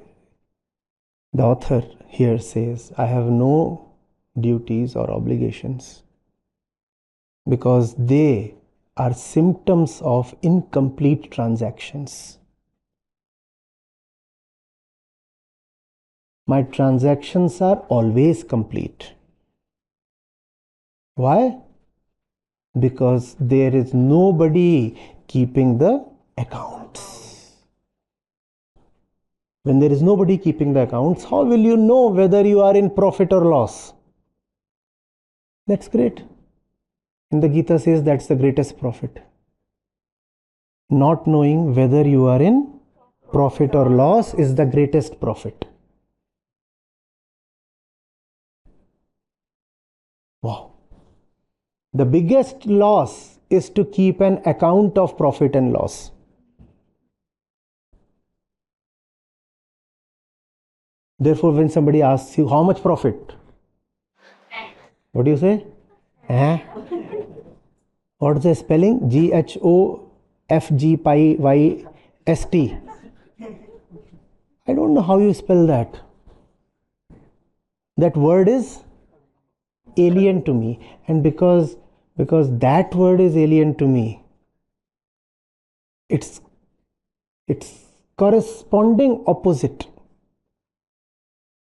the author here says, I have no duties or obligations, because they are symptoms of incomplete transactions. My transactions are always complete. Why? Because there is nobody keeping the accounts. When there is nobody keeping the accounts, how will you know whether you are in profit or loss? That's great. And the Gita says that's the greatest profit. Not knowing whether you are in profit or loss is the greatest profit. Wow. The biggest loss is to keep an account of profit and loss. Therefore, when somebody asks you how much profit, what do you say? What's the spelling? GHOFGYST. I don't know how you spell that. That word is alien to me, and because that word is alien to me, its corresponding opposite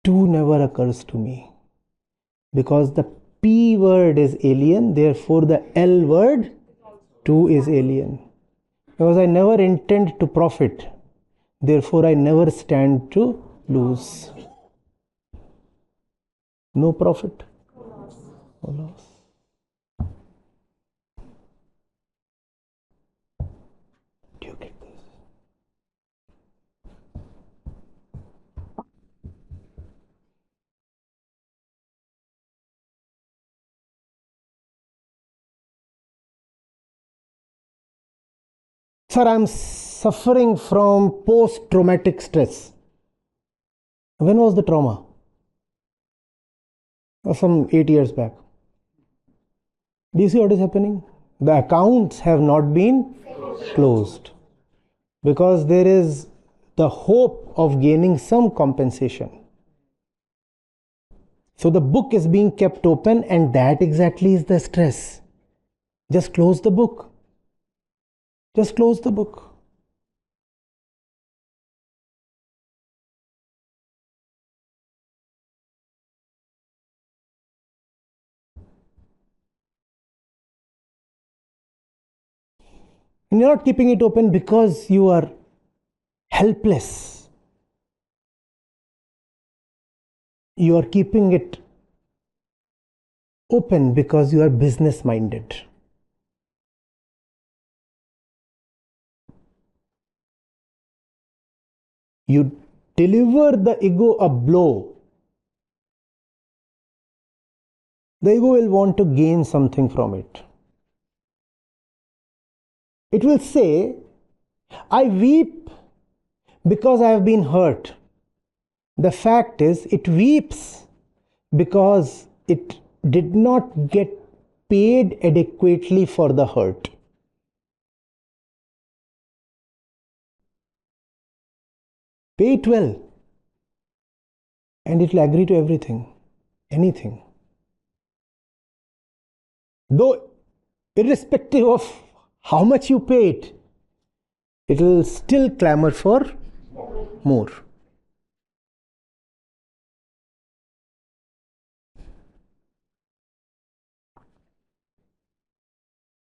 to never occurs to me. Because the P word is alien, therefore the L word too is alien. Because I never intend to profit, therefore I never stand to lose. No profit, no loss. Do you get this? Sir, I am suffering from post-traumatic stress. When was the trauma? Some 8 years back. Do you see what is happening? The accounts have not been closed because there is the hope of gaining some compensation. So the book is being kept open, and that exactly is the stress. Just close the book. Just close the book. And you're not keeping it open because you are helpless. You are keeping it open because you are business minded. You deliver the ego a blow, the ego will want to gain something from it. It will say, I weep because I have been hurt. The fact is, it weeps because it did not get paid adequately for the hurt. Pay it well, and it will agree to everything, anything. Though, irrespective of how much you pay it, it will still clamor for more.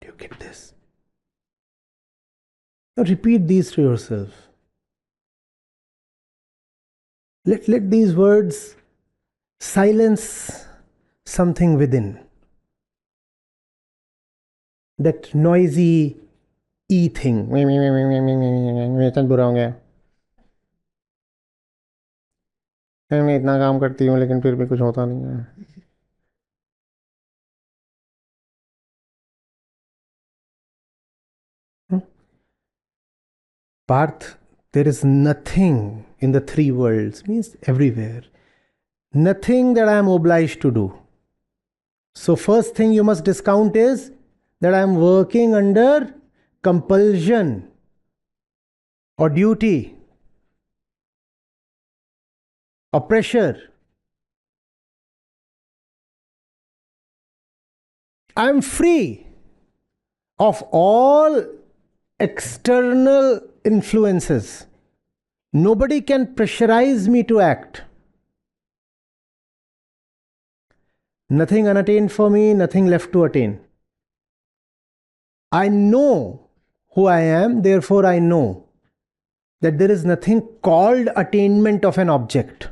Do you get this? Now repeat these to yourself. Let these words silence something within. That noisy E thing. मैं इतना काम करती हूँ लेकिन फिर भी कुछ होता नहीं है. Parth, there is nothing in the three worlds, means everywhere. Nothing that I am obliged to do. So first thing you must discount is that I am working under compulsion or duty or pressure. I am free of all external influences. Nobody can pressurize me to act. Nothing unattained for me, nothing left to attain. I know who I am, therefore I know that there is nothing called attainment of an object.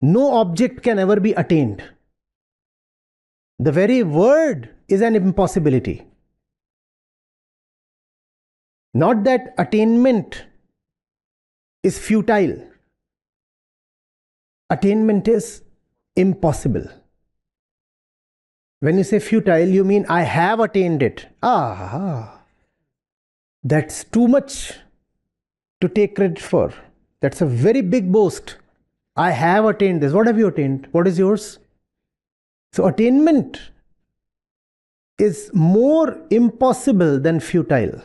No object can ever be attained. The very word is an impossibility. Not that attainment is futile. Attainment is impossible. When you say futile, you mean I have attained it. That's too much to take credit for. That's a very big boast. I have attained this. What have you attained? What is yours? So attainment is more impossible than futile.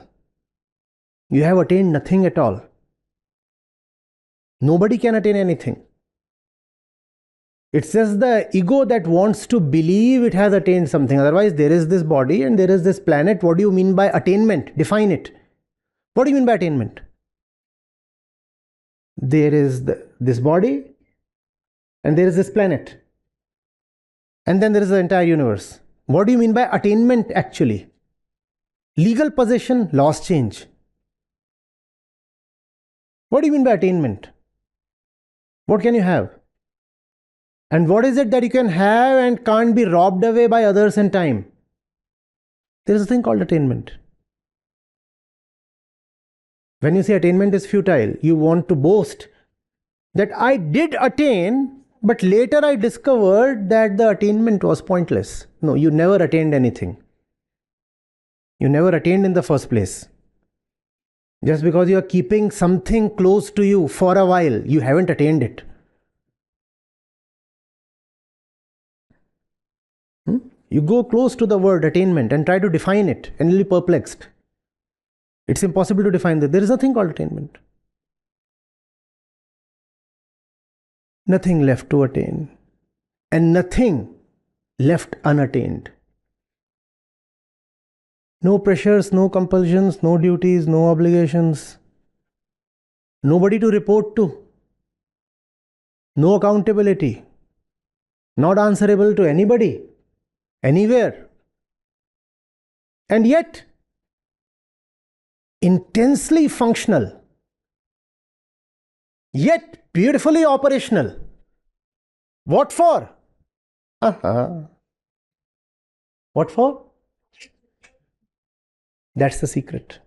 You have attained nothing at all. Nobody can attain anything. It's just the ego that wants to believe it has attained something. Otherwise, there is this body and there is this planet. What do you mean by attainment? Define it. What do you mean by attainment? There is this body and there is this planet. And then there is the entire universe. What do you mean by attainment actually? Legal possession, laws change. What do you mean by attainment? What can you have? And what is it that you can have and can't be robbed away by others in time? There is a thing called attainment. When you say attainment is futile, you want to boast that I did attain, but later I discovered that the attainment was pointless. No, you never attained anything. You never attained in the first place. Just because you are keeping something close to you for a while, you haven't attained it. You go close to the word attainment and try to define it and you'll be perplexed. It's impossible to define that. There is nothing called attainment. Nothing left to attain and nothing left unattained. No pressures, no compulsions, no duties, no obligations. Nobody to report to. No accountability. Not answerable to anybody, anywhere. And yet, intensely functional. Yet, beautifully operational. What for? What for? That's the secret.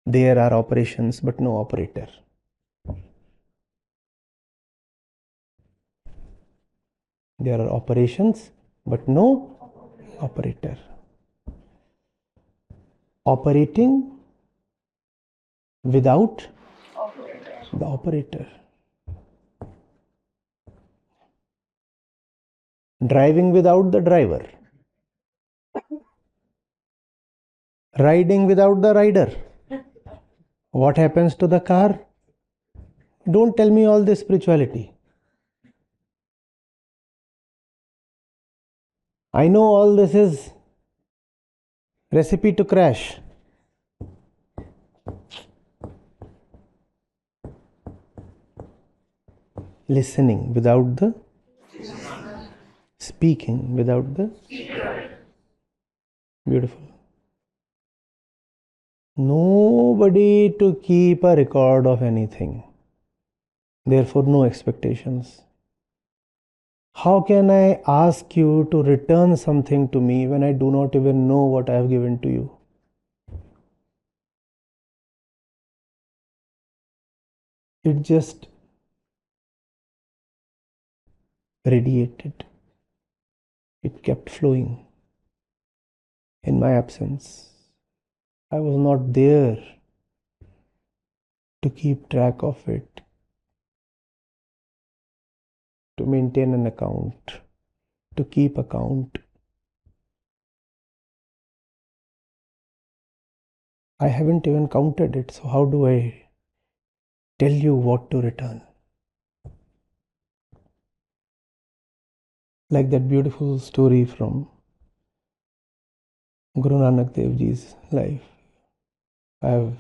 There are operations but no operator. There are operations but no operator. Operating without the operator. Driving without the driver. Riding without the rider. What happens to the car? Don't tell me all this spirituality. I know all this is recipe to crash. Listening without the speaking, without the beautiful. Nobody to keep a record of anything. Therefore, no expectations. How can I ask you to return something to me when I do not even know what I have given to you? It just radiated. It kept flowing in my absence. I was not there to keep track of it, to maintain an account, to keep account. I haven't even counted it, so how do I tell you what to return? Like that beautiful story from Guru Nanak Dev Ji's life. I have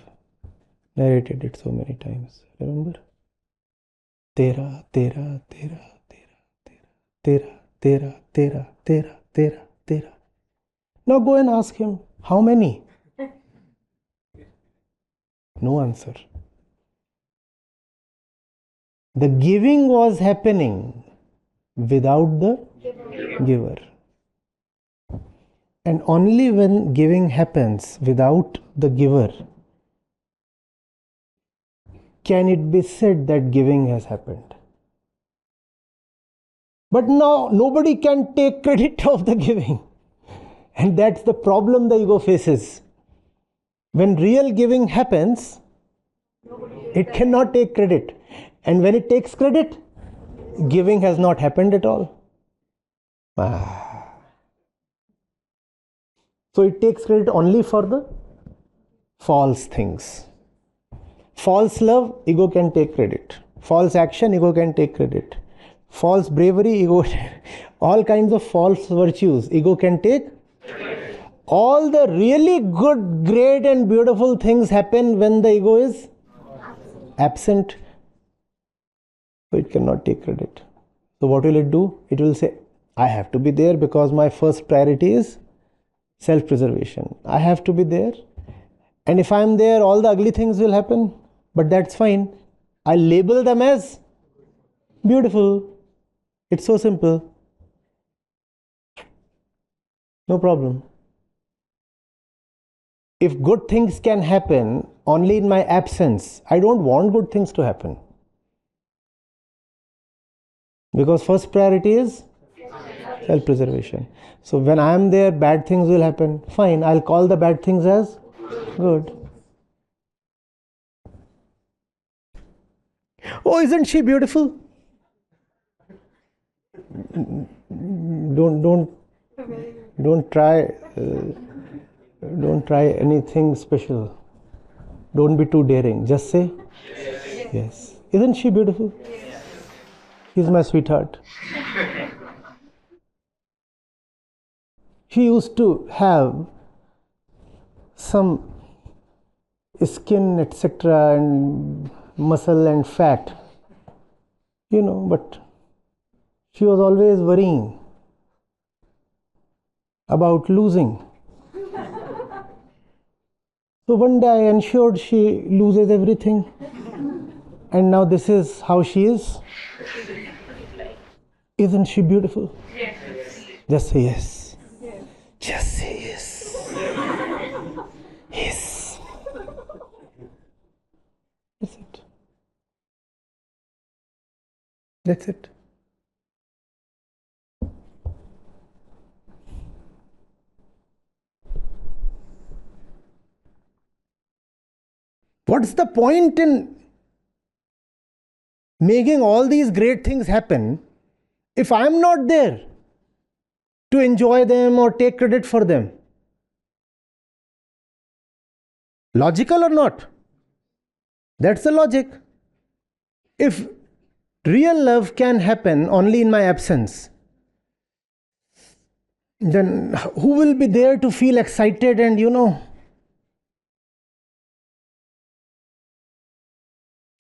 narrated it so many times. Remember? Tera, tera, tera, tera, tera, tera, tera, tera, tera, tera. Now go and ask him, how many? No answer. The giving was happening without the giver. And only when giving happens without the giver can it be said that giving has happened. But now nobody can take credit of the giving. And that's the problem the ego faces. When real giving happens, it cannot take credit. And when it takes credit, giving has not happened at all. So it takes credit only for the false things. False love, ego can take credit. False action, ego can take credit. False bravery, ego, all kinds of false virtues, ego can take. All the really good, great and beautiful things happen when the ego is absent. So it cannot take credit. So what will it do? It will say, I have to be there because my first priority is self-preservation. I have to be there. And if I'm there, all the ugly things will happen. But that's fine. I label them as beautiful. It's so simple. No problem. If good things can happen only in my absence, I don't want good things to happen. Because first priority is self-preservation. So when I am there, bad things will happen. Fine, I'll call the bad things as good. Oh, isn't she beautiful? Don't try anything special. Don't be too daring. Just say yes. Isn't she beautiful? She's my sweetheart. She used to have some skin, etc., and muscle and fat, but she was always worrying about losing. So one day I ensured she loses everything, and now this is how she is. Isn't she beautiful? Yes. Just say yes. Just say yes. Yes. That's it. That's it. What's the point in making all these great things happen if I'm not there to enjoy them or take credit for them? Logical or not? That's the logic. If real love can happen only in my absence, then who will be there to feel excited and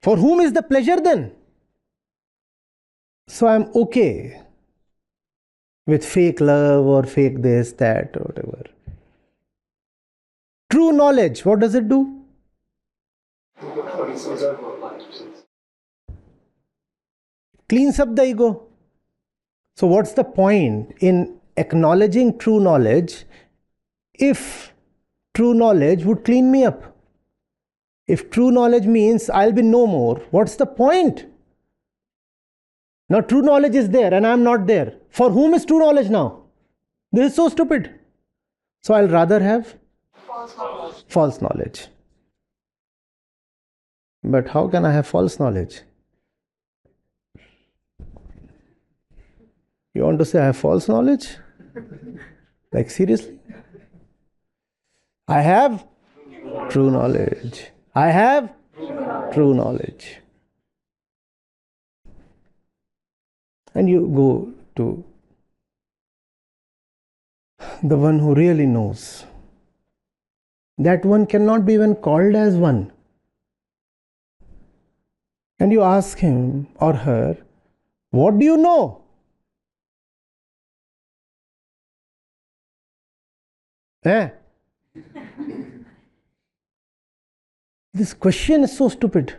for whom is the pleasure then? So I'm okay with fake love or fake this, that, or whatever. True knowledge, what does it do? cleans up the ego. So what's the point in acknowledging true knowledge if true knowledge would clean me up? If true knowledge means I'll be no more, what's the point? Now true knowledge is there and I'm not there. For whom is true knowledge now? This is so stupid. So I'll rather have false knowledge. But how can I have false knowledge? You want to say I have false knowledge? Like seriously? I have true knowledge. I have true knowledge. And you go to the one who really knows. That one cannot be even called as one. And you ask him or her, what do you know? This question is so stupid.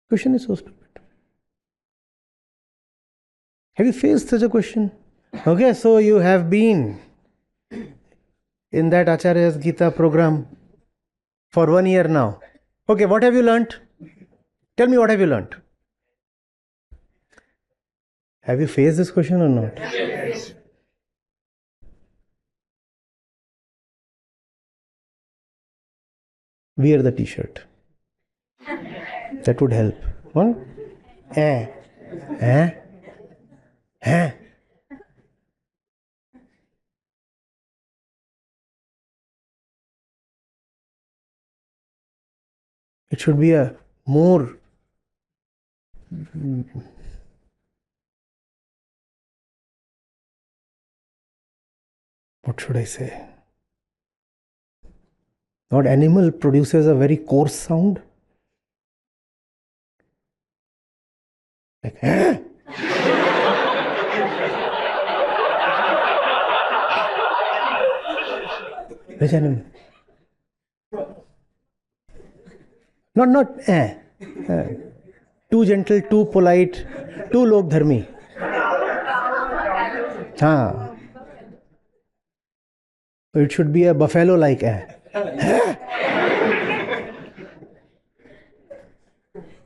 Question is so stupid. Have you faced such a question? Okay, so you have been in that Acharya's Gita program for 1 year now. Okay, what have you learnt? Tell me, what have you learnt? Have you faced this question or not? Yes. Wear the t-shirt. That would help. One? It should be a more what should I say? Not animal produces a very coarse sound. Like which animal? Not too gentle, too polite, too log dharmi. So it should be a buffalo like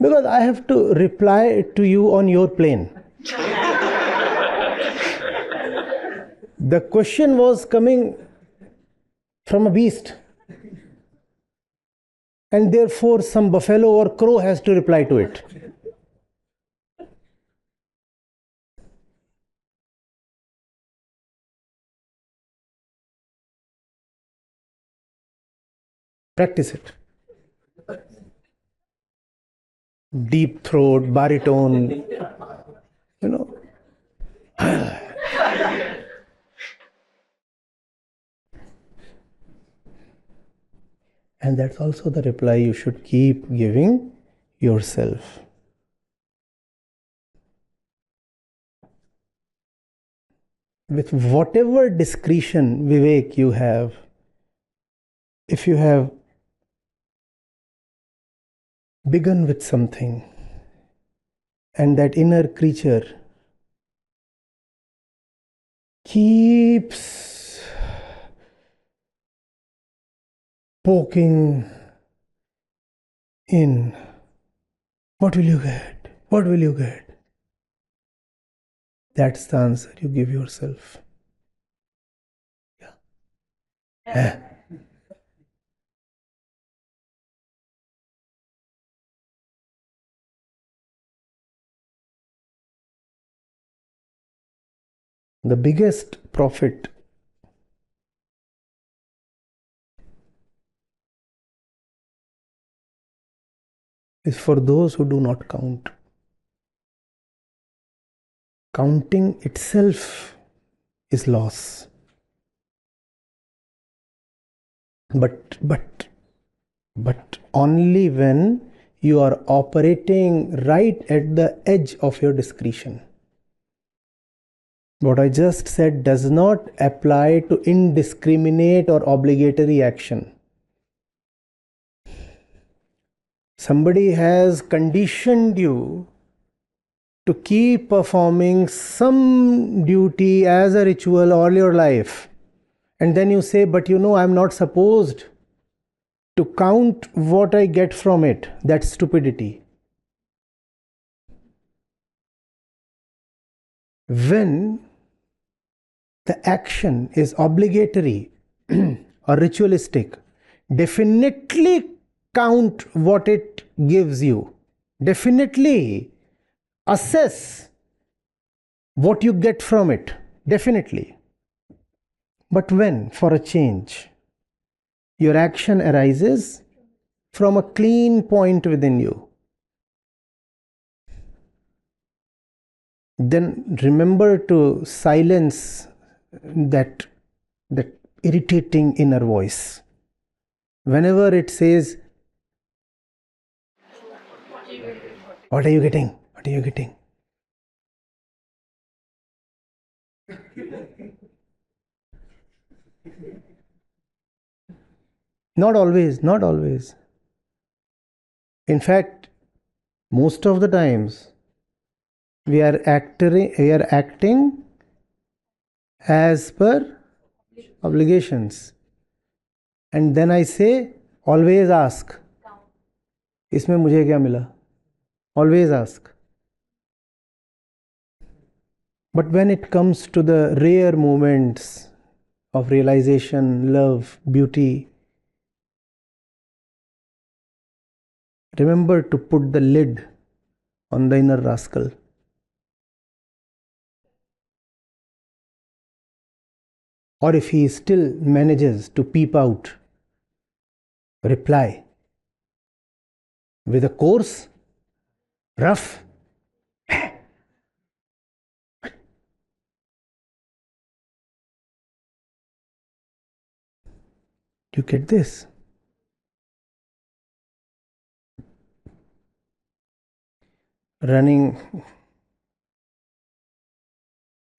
Because I have to reply to you on your plane. The question was coming from a beast. And therefore some buffalo or crow has to reply to it. Practice it. Deep throat, baritone, And that's also the reply you should keep giving yourself. With whatever discretion, Vivek, you have, if you have begun with something and that inner creature keeps poking in, what will you get? What will you get? That's the answer you give yourself. Yeah. The biggest profit is for those who do not count. Counting itself is loss. But only when you are operating right at the edge of your discretion. What I just said does not apply to indiscriminate or obligatory action. Somebody has conditioned you to keep performing some duty as a ritual all your life. And then you say, but I'm not supposed to count what I get from it. That's stupidity. When the action is obligatory or ritualistic, definitely count what it gives you. Definitely assess what you get from it. Definitely. But when, for a change, your action arises from a clean point within you, then remember to silence that irritating inner voice. Whenever it says, what are you getting? What are you getting? Not always, not always. In fact, most of the times we are acting as per obligations. And then I say, always ask. इसमें मुझे क्या मिला? Always ask. But when it comes to the rare moments of realization, love, beauty, remember to put the lid on the inner rascal. Or if he still manages to peep out, reply with a coarse, rough, you get this? Running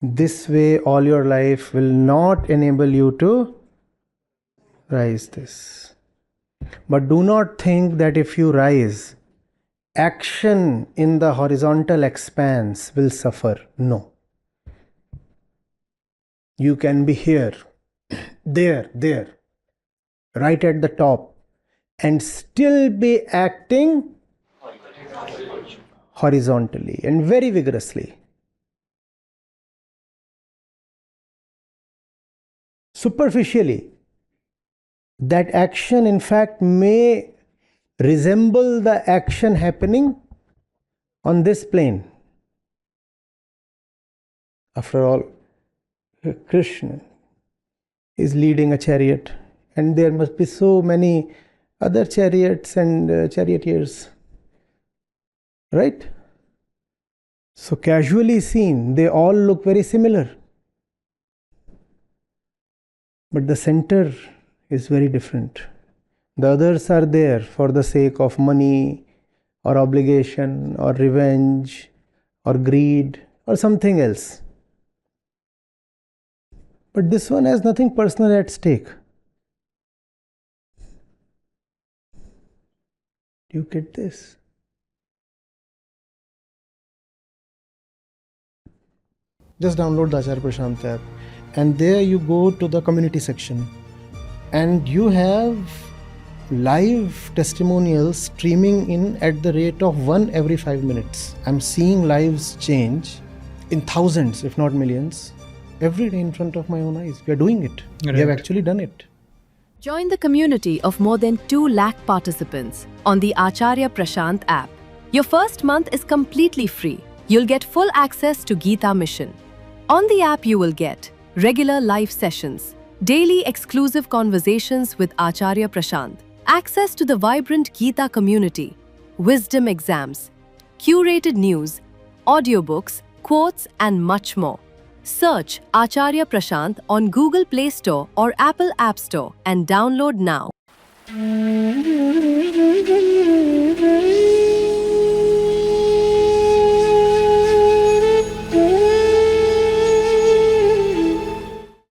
this way all your life will not enable you to rise this. But do not think that if you rise, action in the horizontal expanse will suffer. No. You can be here, there, right at the top, and still be acting horizontally and very vigorously. Superficially, that action in fact may resemble the action happening on this plane. After all, Krishna is leading a chariot, and there must be so many other chariots and charioteers, right? So casually seen, they all look very similar. But the center is very different. The others are there for the sake of money or obligation or revenge or greed or something else. But this one has nothing personal at stake. Do you get this? Just download the Acharya Prashant app, and there you go to the community section, and you have live testimonials streaming in at the rate of 1 every 5 minutes. I'm seeing lives change in thousands, if not millions, every day in front of my own eyes. We are doing it. Right. We have actually done it. Join the community of more than 2 lakh participants on the Acharya Prashant app. Your first month is completely free. You'll get full access to Gita Mission. On the app, you will get regular live sessions, daily exclusive conversations with Acharya Prashant, access to the vibrant Gita community, wisdom exams, curated news, audiobooks, quotes, and much more. Search Acharya Prashant on Google Play Store or Apple App Store and download now.